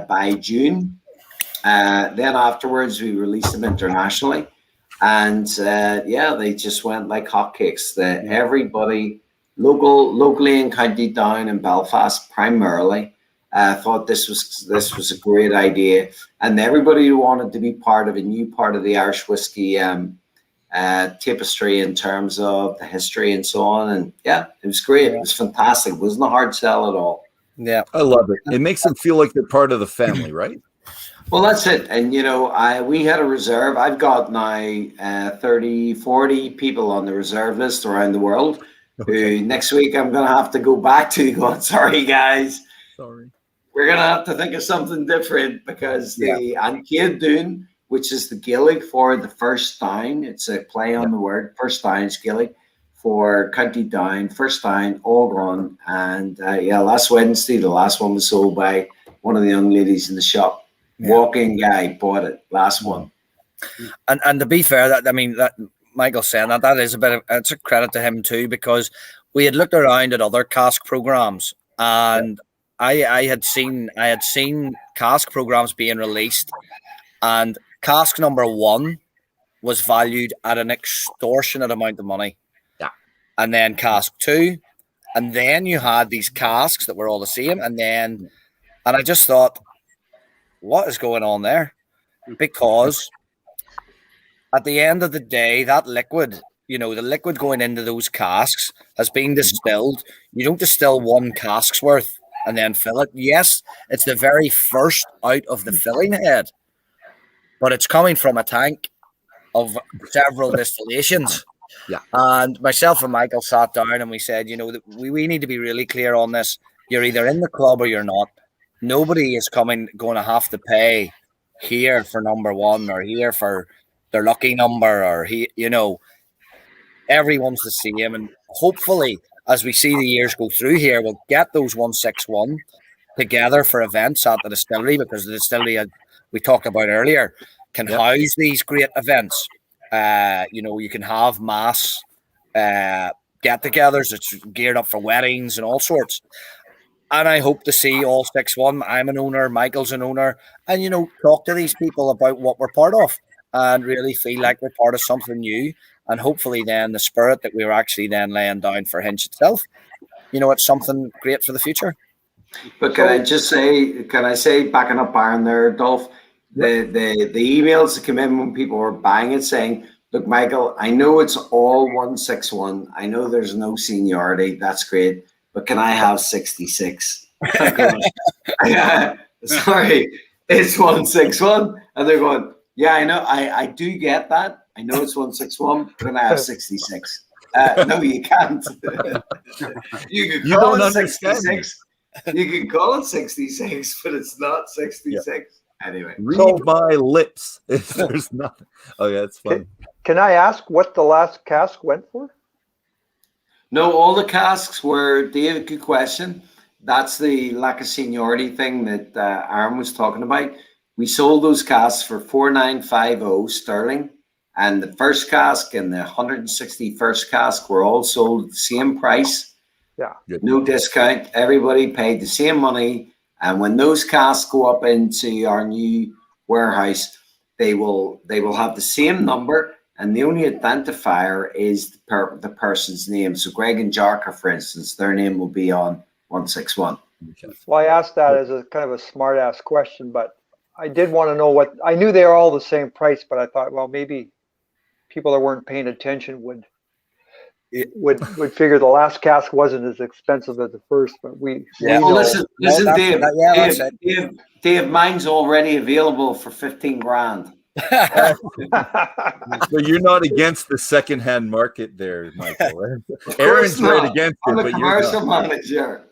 by June, then afterwards we released them internationally. And they just went like hotcakes. Everybody locally in County Down and Belfast primarily thought this was a great idea, and everybody who wanted to be part of a new part of the Irish whiskey tapestry in terms of the history and so on. And it was great. It was fantastic. It wasn't a hard sell at all. Yeah, I love it. It makes them feel like they're part of the family, right? Well, that's it. And, we had a reserve. I've got now 30, 40 people on the reserve list around the world who next week I'm going to have to go back to going, sorry, guys. Sorry. We're going to have to think of something different because the Ancéad Dún, which is the Gaelic for the first down, it's a play on the word, first down is Gaelic for County Down, first down, all gone. And last Wednesday, the last one was sold by one of the young ladies in the shop. Walking guy bought it, last one. And to be fair, that Michael's saying that is it's a credit to him too, because we had looked around at other cask programs, and I had seen cask programs being released, and cask number 1 was valued at an extortionate amount of money. Yeah. And then cask 2, and then you had these casks that were all the same, and I just thought, what is going on there? Because at the end of the day, that liquid, the liquid going into those casks has been distilled. You don't distill one cask's worth and then fill it. Yes, it's the very first out of the filling head, but it's coming from a tank of several distillations. Yeah. And myself and Michael sat down and we said, we need to be really clear on this. You're either in the club or you're not. Nobody is going to have to pay here for number 1 or here for their lucky number, or everyone's the same. And hopefully, as we see the years go through here, we'll get those 161 together for events at the distillery, because the distillery, we talked about earlier, can house these great events. You can have mass get-togethers. It's geared up for weddings and all sorts. And I hope to see all 6-1. I'm an owner, Michael's an owner, and, talk to these people about what we're part of and really feel like we're part of something new. And hopefully then the spirit that we were actually then laying down for Hinch itself, it's something great for the future. But can I say, backing up Aaron there, Dolph, the emails that come in when people were buying it saying, look, Michael, I know it's all 161. I know there's no seniority. That's great. But can I have 66? Sorry, it's 161. And they're going, yeah, I know. I do get that. I know it's 161, but can I have 66? No, you can't. You can call it 66. You can call it 66, but it's not 66. Yeah. Anyway. Read my lips. If there's nothing. Oh, yeah, it's fun. Can I ask what the last cask went for? No, all the casks were, Dave, good question. That's the lack of seniority thing that Aaron was talking about. We sold those casks for 4,950 sterling, and the first cask and the 161st cask were all sold at the same price. Yeah. No discount. Everybody paid the same money. And when those casks go up into our new warehouse, they will have the same number. And the only identifier is the person's name. So Greg and Jarka, for instance, their name will be on 161. Well, I asked that as a kind of a smart ass question, but I did want to know what, I knew they were all the same price, but I thought, well, maybe people that weren't paying attention would figure the last cask wasn't as expensive as the first, but listen, Dave, mine's already available for 15 grand. So you're not against the second-hand market there, Michael. Aaron's right against it, but you're not. Commercial manager.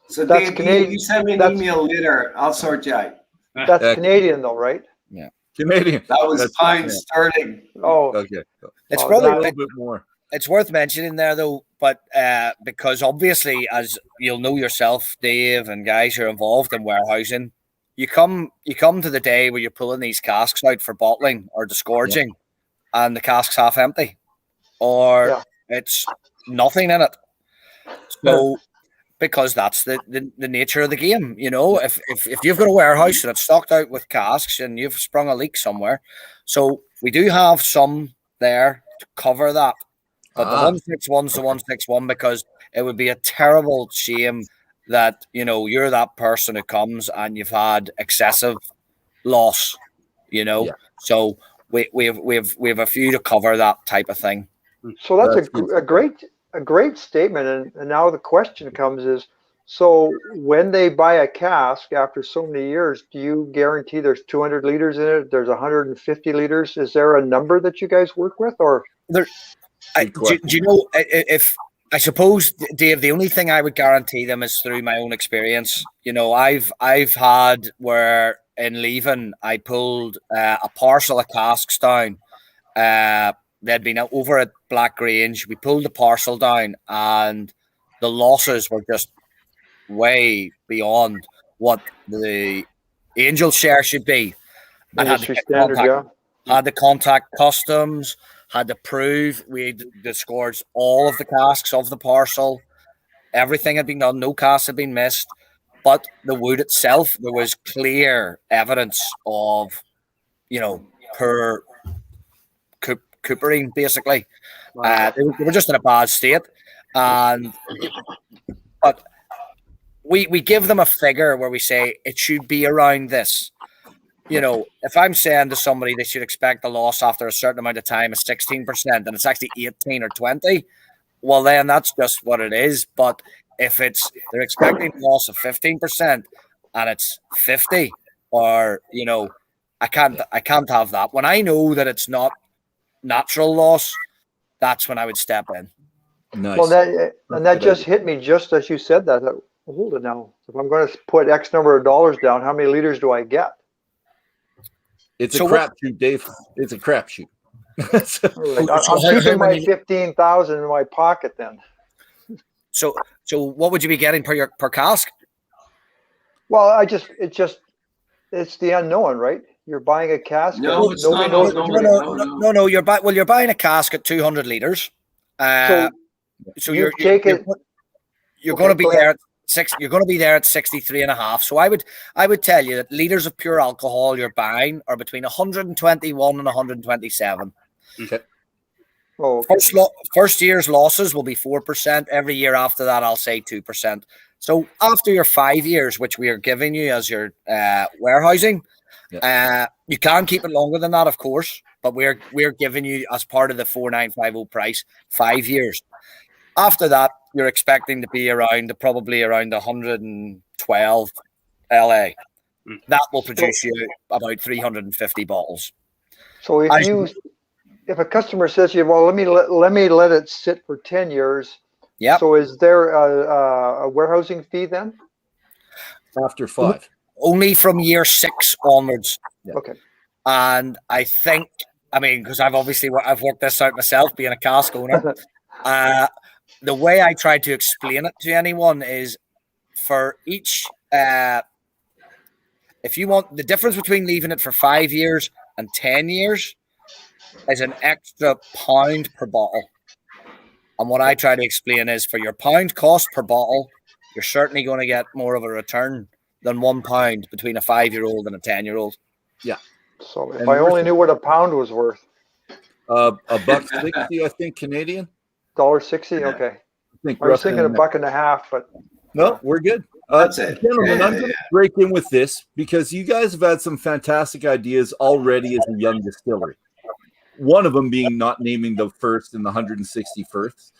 So that's Dave, Canadian. you send me an email later. I'll sort you out. That's Canadian, though, right? Yeah. Canadian. That was That's pound sterling. Oh, okay. It's Oh, probably A little bit more. it's worth mentioning there though, but because obviously, as you'll know yourself, Dave, and guys who are involved in warehousing, you come to the day where you're pulling these casks out for bottling or disgorging, and the cask's half empty, or Yeah. it's nothing in it. So because that's the nature of the game, you know, if you've got a warehouse and it's stocked out with casks and you've sprung a leak somewhere, so we do have some there to cover that. But the 161's the 161 because it would be a terrible shame that, you know, you're that person who comes and you've had excessive loss, you know. Yeah. So we have a few to cover that type of thing. so that's That's good. a great statement. And now the question comes is, so when they buy a cask after so many years, do you guarantee there's 200 liters in it? There's 150 liters? Is there a number that you guys work with, or? Do you know, if I suppose, Dave, the only thing I would guarantee them is through my own experience. You know, I've had where in leaving I pulled a parcel of casks down. They'd been over at Black Grange. We pulled the parcel down, and the losses were just way beyond what the Angel share should be. And Industry standard, had to contact customs, had to prove we disgorged all of the casks of the parcel. Everything had been done. No casks had been missed. But the wood itself, there was clear evidence of, you know, poor coopering, basically. They were just in a bad state. But we give them a figure where we say it should be around this. You know, if I'm saying to somebody they should expect a loss after a certain amount of time of 16% and it's actually 18 or 20, well, then that's just what it is. But if they're expecting a loss of 15% and it's 50, or, you know, I can't have that. When I know that it's not natural loss, that's when I would step in. Nice. Well, that just hit me just as you said that. Hold it now. If I'm going to put X number of dollars down, how many liters do I get? It's a crapshoot, Dave. It's a crapshoot. I'm keeping my 15,000 in my pocket then. So what would you be getting per cask? Well, it's the unknown, right? You're buying a cask. No, it's not. No. You're buying a cask at 200 liters. So you're going to be there at you're going to be there at 63 and a half. So I would tell you that liters of pure alcohol you're buying are between 121 and 127. Okay. Oh, First year's losses will be 4%. Every year after that, I'll say 2%. So after your 5 years, which we are giving you as your warehousing, you can keep it longer than that, of course, but we're giving you, as part of the 4950 price, 5 years. After that, you're expecting to be probably around 112 LA. That will produce you about 350 bottles. So if a customer says to you, well, let me let it sit for 10 years. Yeah. So is there a warehousing fee then? After 5. Only from year 6 onwards. Yeah. Okay. And I think, because I've worked this out myself, being a cask owner. The way I try to explain it to anyone is, for each, if you want the difference between leaving it for 5 years and 10 years, is an extra £1 per bottle. And what I try to explain is, for your £1 cost per bottle, you're certainly going to get more of a return than £1 between a 5-year-old and a 10-year-old. Yeah. So if I only knew what a pound was worth. $1.60, I think, Canadian. $1.60. Okay. I was thinking $1.50, but no, we're good. That's it. Gentlemen, I'm going to break in with this because you guys have had some fantastic ideas already as a young distillery. One of them being not naming the first and the 161st.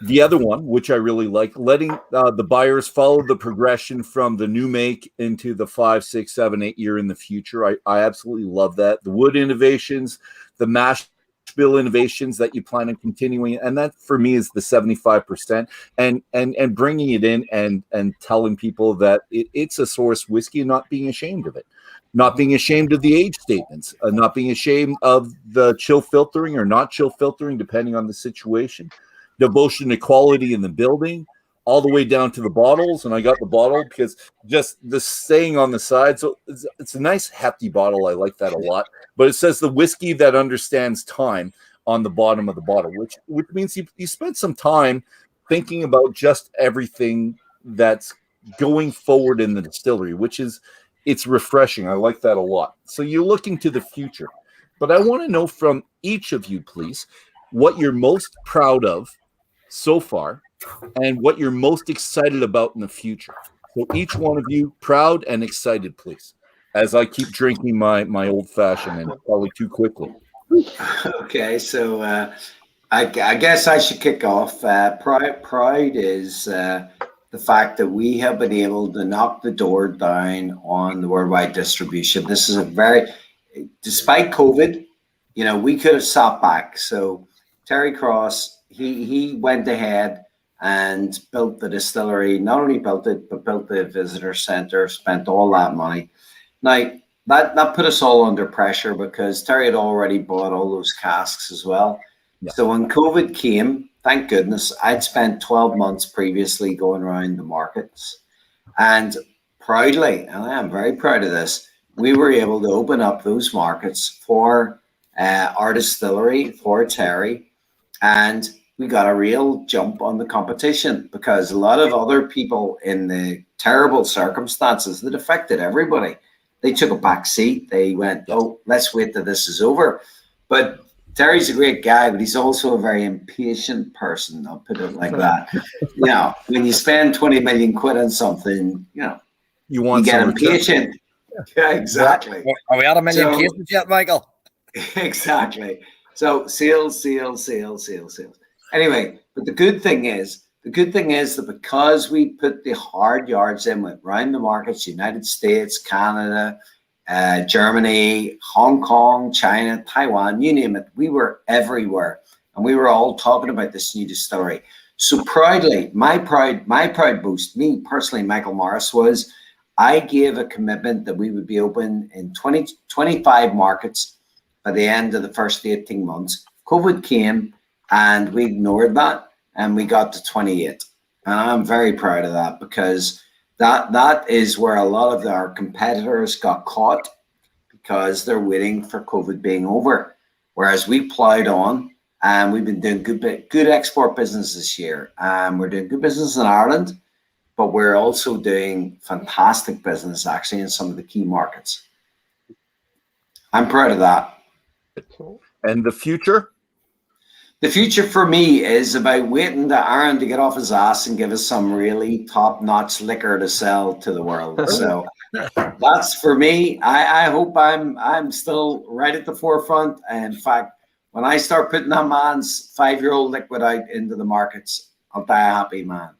The other one, which I really like, letting the buyers follow the progression from the new make into the 5, 6, 7, 8 year in the future. I absolutely love that. The wood innovations, the mash bill innovations that you plan on continuing, and that for me is the 75%, and bringing it in and telling people that it's a source whiskey and not being ashamed of it. not being ashamed of the age statements, not being ashamed of the chill filtering or not chill filtering, depending on the situation, devotion to quality in the building, all the way down to the bottles. And I got the bottle because just the saying on the side. So it's a nice hefty bottle. I like that a lot. But it says the whiskey that understands time on the bottom of the bottle, which means you spent some time thinking about just everything that's going forward in the distillery, it's refreshing. I like that a lot. So you're looking to the future. But I want to know from each of you, please, what you're most proud of so far and what you're most excited about in the future. So each one of you, proud and excited, please, as I keep drinking my old-fashioned and probably too quickly. Okay, so I guess I should kick off. Pride is the fact that we have been able to knock the door down on the worldwide distribution. This is despite COVID, we could have sat back. So Terry Cross, he went ahead and built the distillery. Not only built it, but built the visitor center, spent all that money. Now, that put us all under pressure because Terry had already bought all those casks as well. Yeah. So when COVID came, thank goodness, I'd spent 12 months previously going around the markets. And proudly, and I am very proud of this, we were able to open up those markets for our distillery, for Terry. And we got a real jump on the competition because a lot of other people in the terrible circumstances that affected everybody, they took a back seat. They went, oh, let's wait till this is over. But Terry's a great guy, but he's also a very impatient person. I'll put it like that. When you spend 20 million quid on something, you get impatient. Yeah, exactly. Are we out of million cases yet, Michael? Exactly. So sales. Anyway, but the good thing is that because we put the hard yards in with round the markets, United States, Canada, Germany, Hong Kong, China, Taiwan, you name it, we were everywhere. And we were all talking about this new distillery. So proudly, my proud boast, me personally, Michael Morris, was I gave a commitment that we would be open in 25 markets by the end of the first 18 months. COVID came and we ignored that and we got to 28. And I'm very proud of that because that is where a lot of our competitors got caught because they're waiting for COVID being over. Whereas we plowed on and we've been doing good export business this year. We're doing good business in Ireland, but we're also doing fantastic business actually in some of the key markets. I'm proud of that. And the future? The future for me is about waiting to Aaron to get off his ass and give us some really top-notch liquor to sell to the world. So that's for me. I hope I'm still right at the forefront. And in fact, when I start putting that man's 5-year-old liquid out into the markets, I'll die a happy man.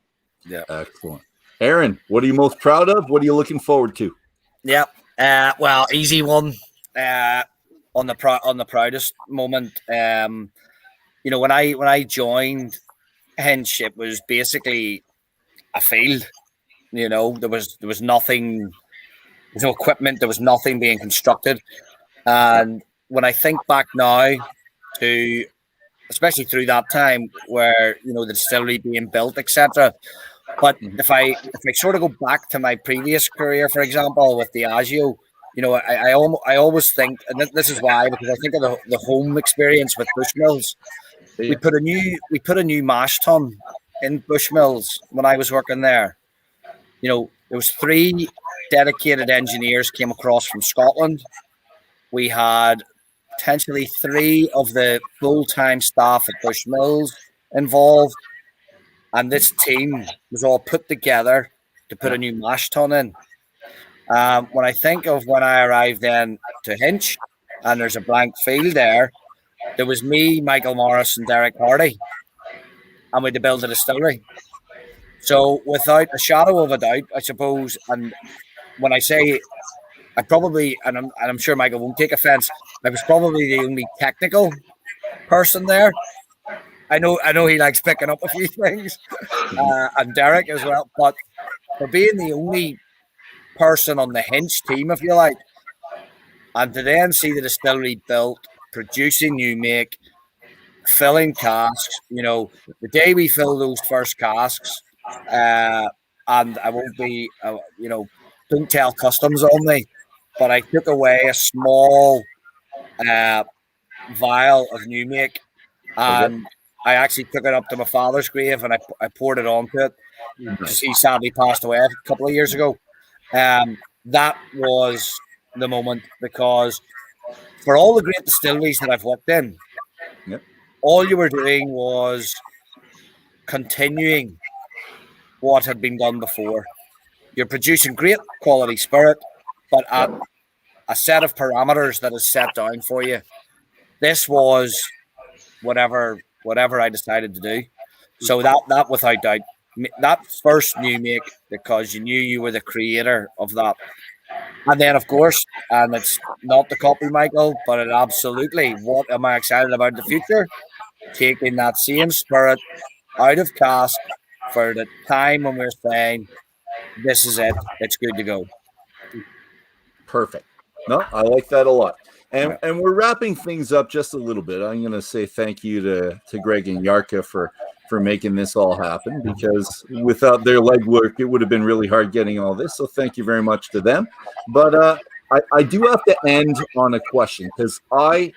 Yeah, excellent. Aaron, what are you most proud of? What are you looking forward to? Yeah, well, easy one. On the proudest moment. When I joined Hinch, it was basically a field. There was nothing, there's no equipment, there was nothing being constructed. And when I think back now to, especially through that time where the distillery being built, etc. But if I sort of go back to my previous career, for example, with Diageo, I always think, and this is why, because I think of the home experience with Bushmills. We put a new mash tun in Bushmills when I was working there. There was 3 dedicated engineers came across from Scotland. We had potentially 3 of the full-time staff at Bushmills involved, and this team was all put together to put a new mash tun in. When I think of when I arrived then to Hinch, and there's a blank field there was me, Michael Morris, and Derek Hardy, and we had to build a distillery. So without a shadow of a doubt, I suppose, and when I say I probably, and I'm sure Michael won't take offense, I was probably the only technical person there. I know he likes picking up a few things, and Derek as well, but for being the only person on the Hinch team, if you like, and to then see the distillery built, producing new make, filling casks. The day we fill those first casks, and I won't be, don't tell customs on me, but I took away a small vial of new make, and I actually took it up to my father's grave and I poured it onto it because he sadly passed away a couple of years ago. That was the moment, because for all the great distilleries that I've worked in, all you were doing was continuing what had been done before. You're producing great quality spirit, but at a set of parameters that is set down for you. This was whatever I decided to do. So that without doubt, that first new make, because you knew you were the creator of that. And then, of course, and it's not the copy, Michael, but it absolutely, what am I excited about in the future? Taking that same spirit out of cask for the time when we're saying, this is it, it's good to go. Perfect. No, I like that a lot. And we're wrapping things up just a little bit. I'm going to say thank you to Greg and Yarka for making this all happen, because without their legwork, it would have been really hard getting all this. So thank you very much to them. But I do have to end on a question, because I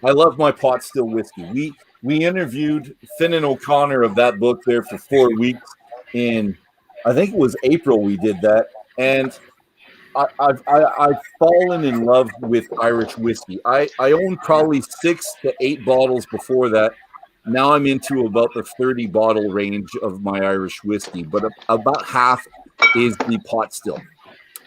love my pot still whiskey. We interviewed Finn and O'Connor of that book there for 4 weeks in, I think it was April we did that. And I've fallen in love with Irish whiskey. I owned probably 6 to 8 bottles before that. Now I'm into about the 30 bottle range of my Irish whiskey, but about half is the pot still.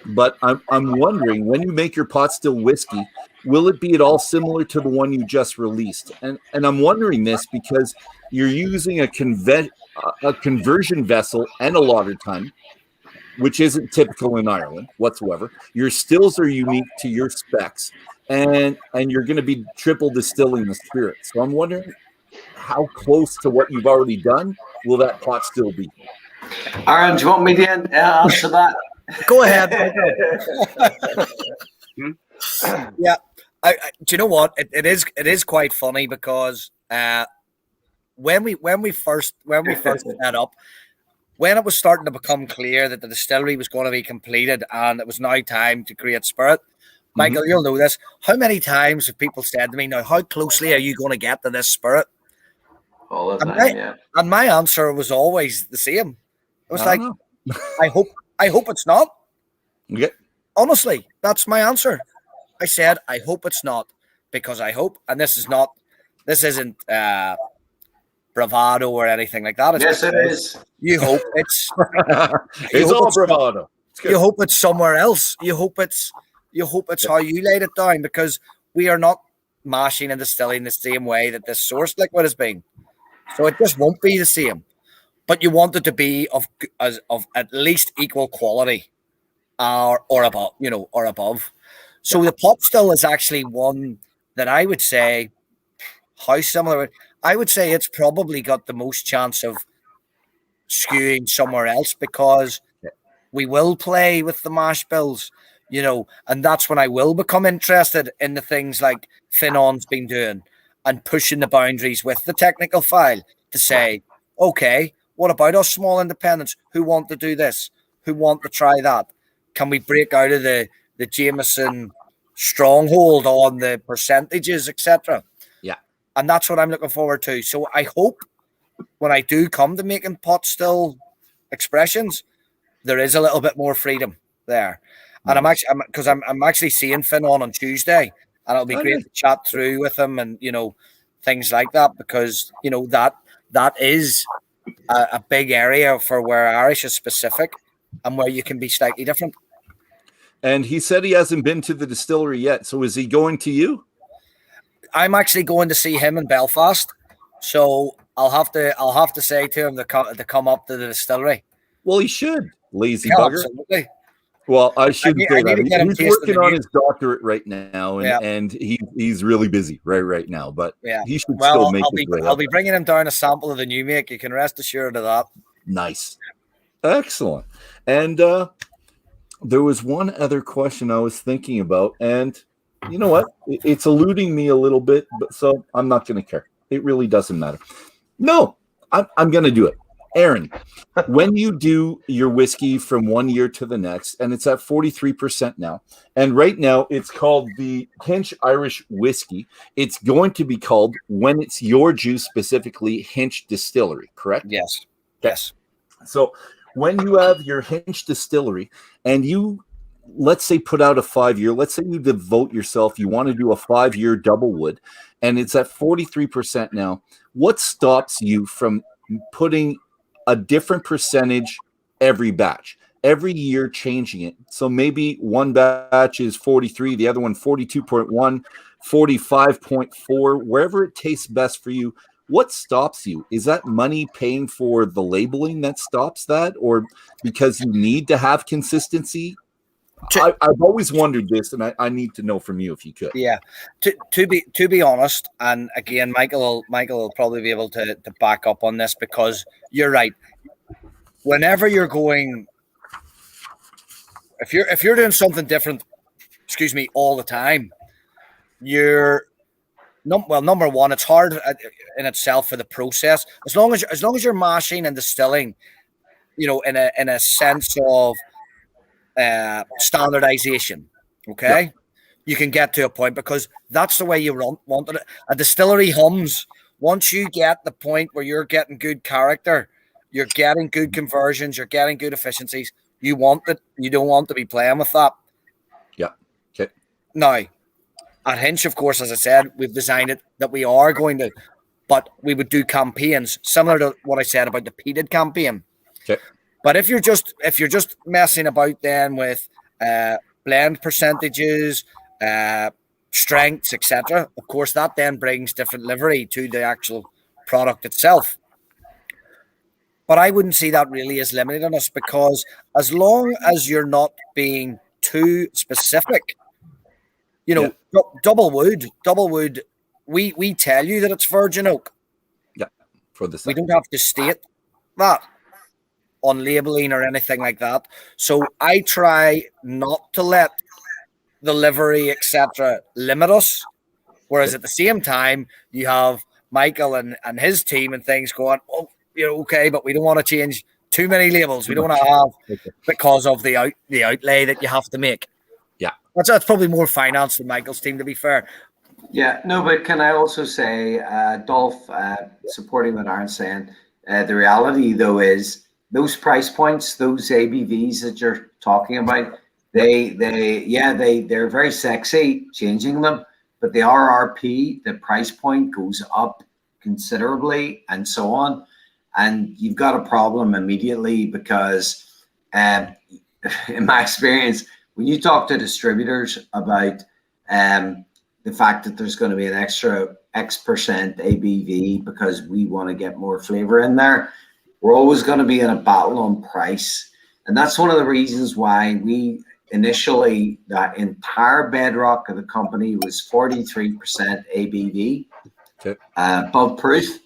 But I'm wondering, when you make your pot still whiskey, will it be at all similar to the one you just released? And I'm wondering this because you're using a conversion vessel and a lauter tun, which isn't typical in Ireland whatsoever. Your stills are unique to your specs, and you're going to be triple distilling the spirit. So I'm wondering, how close to what you've already done will that pot still be? Aaron, do you want me to answer that? Go ahead. Yeah, do you know what? It is quite funny, because when we first set that up, when it was starting to become clear that the distillery was going to be completed and it was now time to create spirit, Michael, you'll know this. How many times have people said to me, now, how closely are you going to get to this spirit? All the time, yeah. And my answer was always the same. It was like, I hope it's not. Okay. Honestly, that's my answer. I said, I hope it's not, because I hope, and this isn't bravado or anything like that. Yes, it is. You hope it's it's all bravado. You hope it's somewhere else. You hope it's how you laid it down, because we are not mashing and distilling the same way that this source liquid has been. So it just won't be the same. But you want it to be of at least equal quality, or above. So the pot still is actually one that I would say, how similar? I would say it's probably got the most chance of skewing somewhere else, because we will play with the mash bills, and that's when I will become interested in the things like Finnon's been doing and pushing the boundaries with the technical file to say, okay, what about us small independents who want to do this, who want to try that? Can we break out of the Jameson stronghold on the percentages, etc.? Yeah. And that's what I'm looking forward to. So I hope when I do come to making pot still expressions, there is a little bit more freedom there. And I'm actually seeing Finn on Tuesday, and it'll be great to chat through with him and, things like that, because, that is a big area for where Irish is specific and where you can be slightly different. And he said he hasn't been to the distillery yet. So is he going to you? I'm actually going to see him in Belfast. So I'll have to say to him to come up to the distillery. Well, he should. Lazy bugger. Absolutely. Well, I shouldn't say that. He's working on his doctorate right now, and he's really busy right now. But he should still make his way. I'll be bringing him down a sample of the new make. You can rest assured of that. Nice. Excellent. And there was one other question I was thinking about, and you know what? It's eluding me a little bit, but so I'm not going to care. It really doesn't matter. No, I'm going to do it. Aaron, when you do your whiskey from one year to the next, and it's at 43% now, and right now it's called the Hinch Irish Whiskey. It's going to be called, when it's your juice specifically, Hinch Distillery, correct? Yes. Okay. Yes. So when you have your Hinch Distillery and you, let's say, put out a 5-year, let's say you devote yourself, you want to do a 5-year double wood, and it's at 43% now, what stops you from putting a different percentage every batch, every year changing it? So maybe one batch is 43, the other one 42.1, 45.4, wherever it tastes best for you. What stops you? Is that money paying for the labeling that stops that, or because you need to have consistency? I've always wondered this, and I need to know from you if you could. Yeah, to be honest, and again, Michael will probably be able to back up on this, because you're right. Whenever you're going, if you're doing something different, all the time, you're number one, it's hard in itself for the process. As long as you're mashing and distilling, in a sense of standardization, okay, yeah, you can get to a point, because that's the way you want it. A distillery hums once you get the point where you're getting good character, you're getting good conversions, you're getting good efficiencies. You want it. You don't want to be playing with that. Yeah. Okay. Now, at Hinch, of course, as I said, we've designed it that we are going to, but we would do campaigns similar to what I said about the peated campaign. Okay. But if you're just messing about then with blend percentages, strengths, etc., of course, that then brings different livery to the actual product itself. But I wouldn't see that really as limiting us, because as long as you're not being too specific, double wood, we tell you that it's virgin oak. Yeah, for the we don't have to state that on labeling or anything like that. So I try not to let the livery, etc., limit us. Whereas at the same time, you have Michael and his team and things going, okay, but we don't want to change too many labels. We don't want to have, because of the outlay that you have to make. Yeah. That's probably more finance than Michael's team, to be fair. Yeah, no, but can I also say, Dolph, supporting what Aaron's saying, the reality, though, is those price points, those ABVs that you're talking about, they're very sexy, changing them, but the RRP, the price point goes up considerably and so on. And you've got a problem immediately, because in my experience, when you talk to distributors about the fact that there's going to be an extra X% ABV because we want to get more flavor in there, we're always going to be in a battle on price. And that's one of the reasons why we initially, that entire bedrock of the company was 43% ABV, okay, above proof,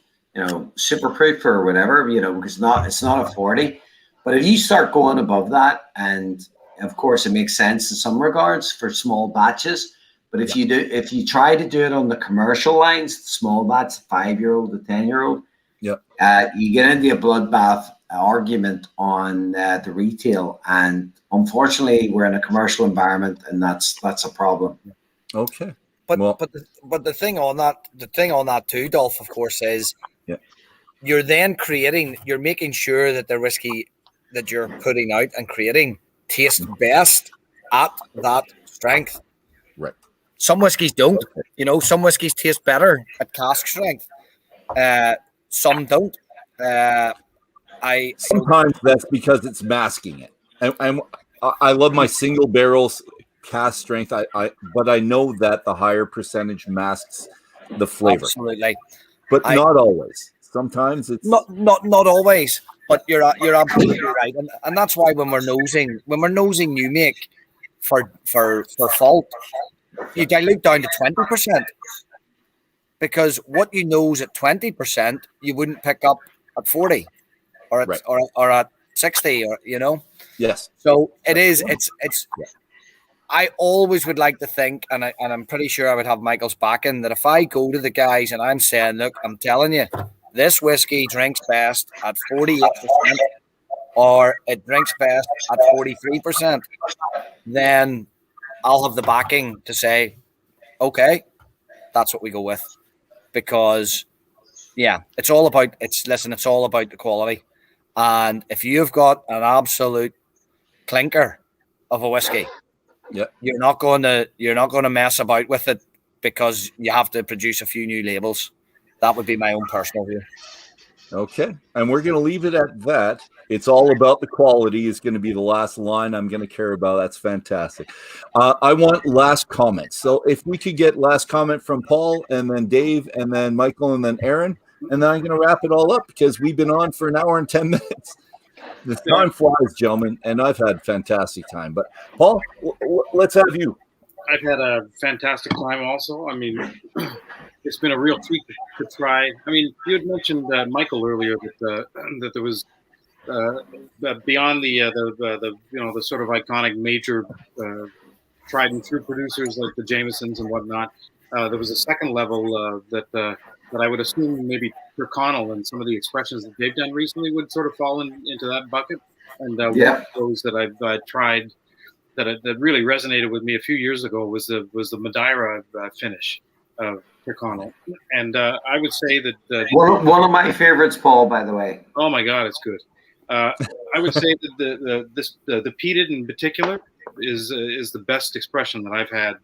super proof or whatever, because it's not a 40. But if you start going above that, and of course it makes sense in some regards for small batches, but if you try to do it on the commercial lines, small batch, 5-year-old to 10-year-old, you get into a bloodbath argument on the retail, and unfortunately we're in a commercial environment, and that's a problem. Okay. But the thing on that too, Dolph, of course, is you're then you're making sure that the whiskey that you're putting out and creating tastes best at that strength. Right. Some whiskeys don't. Some whiskeys taste better at cask strength. Some don't. Sometimes that's because it's masking it. I love my single barrels cask strength. But I know that the higher percentage masks the flavor. Absolutely. But not always. Sometimes it's not always. But you're absolutely right, and that's why when we're nosing new make for fault, you dilute down to 20%, because what you nose at 20%, you wouldn't pick up at 40 or at, or at 60, or Yes. So it's I always would like to think, and I'm pretty sure I would have Michael's backing, that if I go to the guys and I'm saying, look, I'm telling you, this whiskey drinks best at 48%, or it drinks best at 43%, then I'll have the backing to say, okay, that's what we go with. Because, yeah, it's all about the quality. And if you've got an absolute clinker of a whiskey, you're not going to mess about with it because you have to produce a few new labels. That would be my own personal view. Okay, and we're going to leave it at that. It's all about the quality is going to be the last line I'm going to care about. That's fantastic. I want last comments. So if we could get last comment from Paul, and then Dave, and then Michael, and then Aaron, and then I'm going to wrap it all up because we've been on for an hour and 10 minutes. The time flies, gentlemen, and I've had fantastic time. But Paul, let's have you. I've had a fantastic time also. I mean, it's been a real treat to try. I mean, you had mentioned, Michael, earlier that there was beyond the sort of iconic major tried and true producers like the Jamesons and whatnot. There was a second level that I would assume maybe Kirkconnell and some of the expressions that they've done recently would sort of fall into that bucket. And one of those that I've tried that really resonated with me a few years ago was the Madeira finish of Kirkconnell. And I would say that one of my favorites, Paul, by the way. Oh my God, it's good. I would say that the peated in particular is the best expression that I've had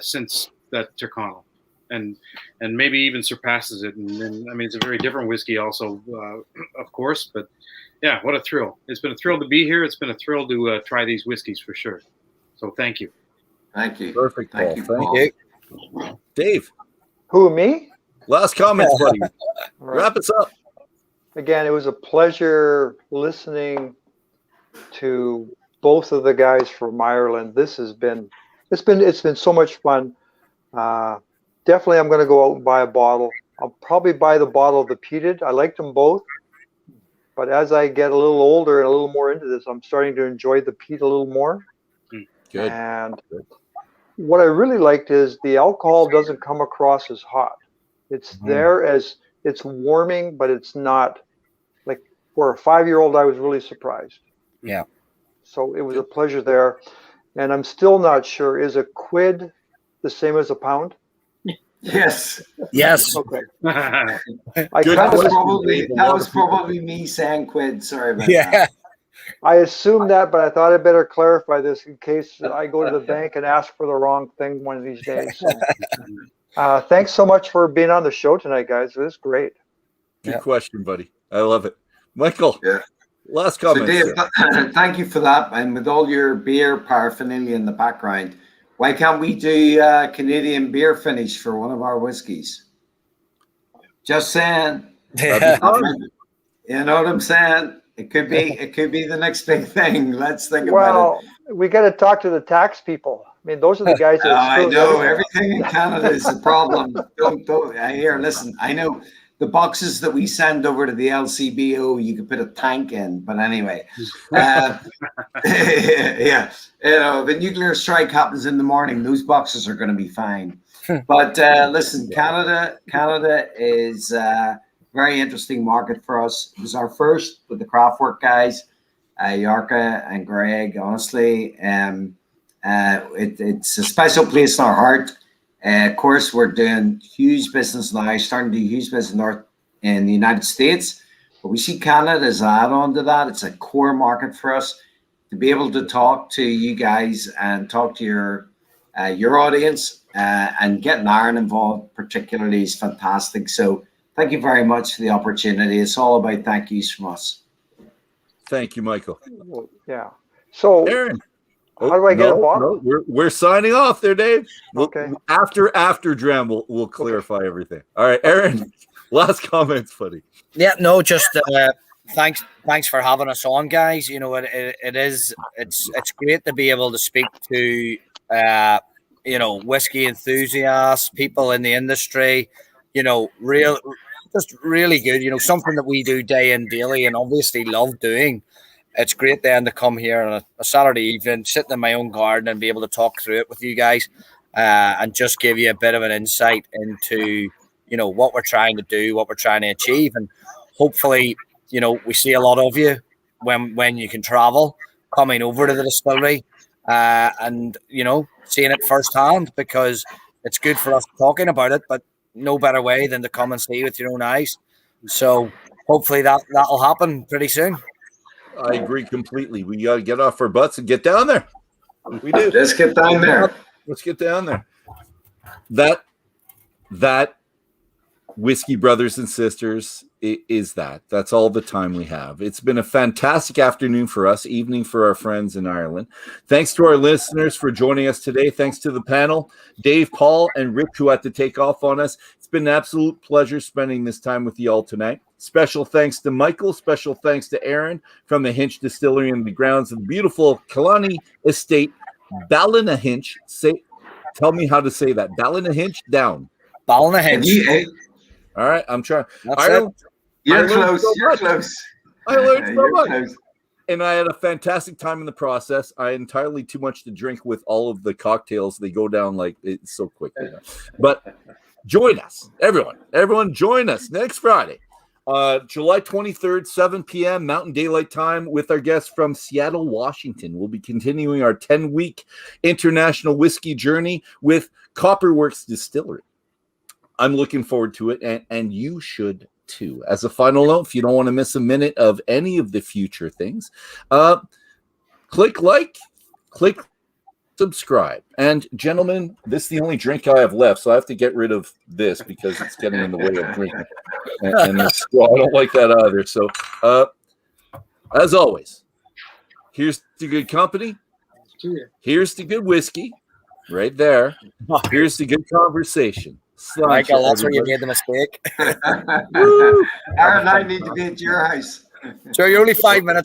since that Kirkconnell, and maybe even surpasses it. And I mean, it's a very different whiskey, also, of course. But yeah, what a thrill! It's been a thrill to be here. It's been a thrill to try these whiskeys for sure. So thank you. Thank you. Perfect, Paul. Thank you, Dave. Who, me? Last comments, buddy. Wrap us up. Again, it was a pleasure listening to both of the guys from Ireland. It's been so much fun. Definitely, I'm going to go out and buy a bottle. I'll probably buy the bottle of the peated. I liked them both, but as I get a little older and a little more into this, I'm starting to enjoy the peat a little more. Good. And what I really liked is the alcohol doesn't come across as hot. It's there as it's warming, but it's not like for a 5-year-old. I was really surprised. Yeah. So it was a pleasure there, and I'm still not sure. Is a quid the same as a pound? Yes. Yes. Okay. That was probably me saying quid. Sorry about that. I assumed that, but I thought I'd better clarify this in case I go to the bank and ask for the wrong thing one of these days. So, thanks so much for being on the show tonight, guys. It was great. Good question, buddy. I love it. Michael, last comment. So Dave, thank you for that. And with all your beer paraphernalia in the background, why can't we do Canadian beer finish for one of our whiskeys? Just saying. Yeah. You know what I'm saying? It could be the next big thing. Let's think about it. Well, we got to talk to the tax people. I mean, those are the guys that I know everything in Canada is a problem. Listen, I know the boxes that we send over to the LCBO, you could put a tank in. But anyway, yeah, the nuclear strike happens in the morning. Those boxes are going to be fine. But listen, Canada is a very interesting market for us. It was our first with the Craftwork guys, Yarka and Greg. Honestly, it's a special place in our heart. Of course, we're doing huge business now, starting to do huge business in the United States. But we see Canada as an add-on to that. It's a core market for us. To be able to talk to you guys and talk to your audience and getting Aaron involved particularly is fantastic. So thank you very much for the opportunity. It's all about thank yous from us. Thank you, Michael. Yeah. So Aaron. How do I get a bottle? No, we're signing off there, Dave. Okay. After Dram, we'll clarify everything. All right, Aaron, last comments, buddy. Yeah, no, just thanks for having us on, guys. You know, it's great to be able to speak to whiskey enthusiasts, people in the industry. You know, really good. You know, something that we do day in daily and obviously love doing. it's great then to come here on a Saturday evening, sitting in my own garden and be able to talk through it with you guys, and just give you a bit of an insight into, what we're trying to do, what we're trying to achieve. And hopefully, we see a lot of you when you can travel, coming over to the distillery, and, seeing it firsthand, because it's good for us talking about it, but no better way than to come and see with your own eyes. So hopefully that'll happen pretty soon. I agree completely. We got to get off our butts and get down there. We do. Let's get down there. Let's get down there. That whiskey brothers and sisters is that's all the time we have. It's been a fantastic afternoon for us, evening for our friends in Ireland. Thanks to our listeners for joining us today. Thanks to the panel, Dave, Paul, and Rick, who had to take off on us. It's been an absolute pleasure spending this time with you all tonight. Special thanks to Michael. Special thanks to Aaron from the Hinch Distillery in the grounds of the beautiful Killarney Estate, Ballynahinch. Tell me how to say that. Ballynahinch down. Ballynahinch. All right, I'm trying. You're close. You're close. I learned so much. Close. And I had a fantastic time in the process. I had entirely too much to drink with all of the cocktails. They go down like it's so quick. But join us, everyone. Everyone join us next Friday, July 23rd, 7 p.m. Mountain Daylight Time with our guests from Seattle, Washington. We'll be continuing our 10-week international whiskey journey with Copperworks Distillery. I'm looking forward to it, and you should too. As a final note, if you don't want to miss a minute of any of the future things, click like, click subscribe. And gentlemen, this is the only drink I have left, so I have to get rid of this because it's getting in the way of drinking. And I don't like that either. So, as always, here's the good company. Here's the good whiskey right there. Here's the good conversation. Michael, that's where you made the mistake. Aaron, I need to be at your house. So you're only 5 minutes.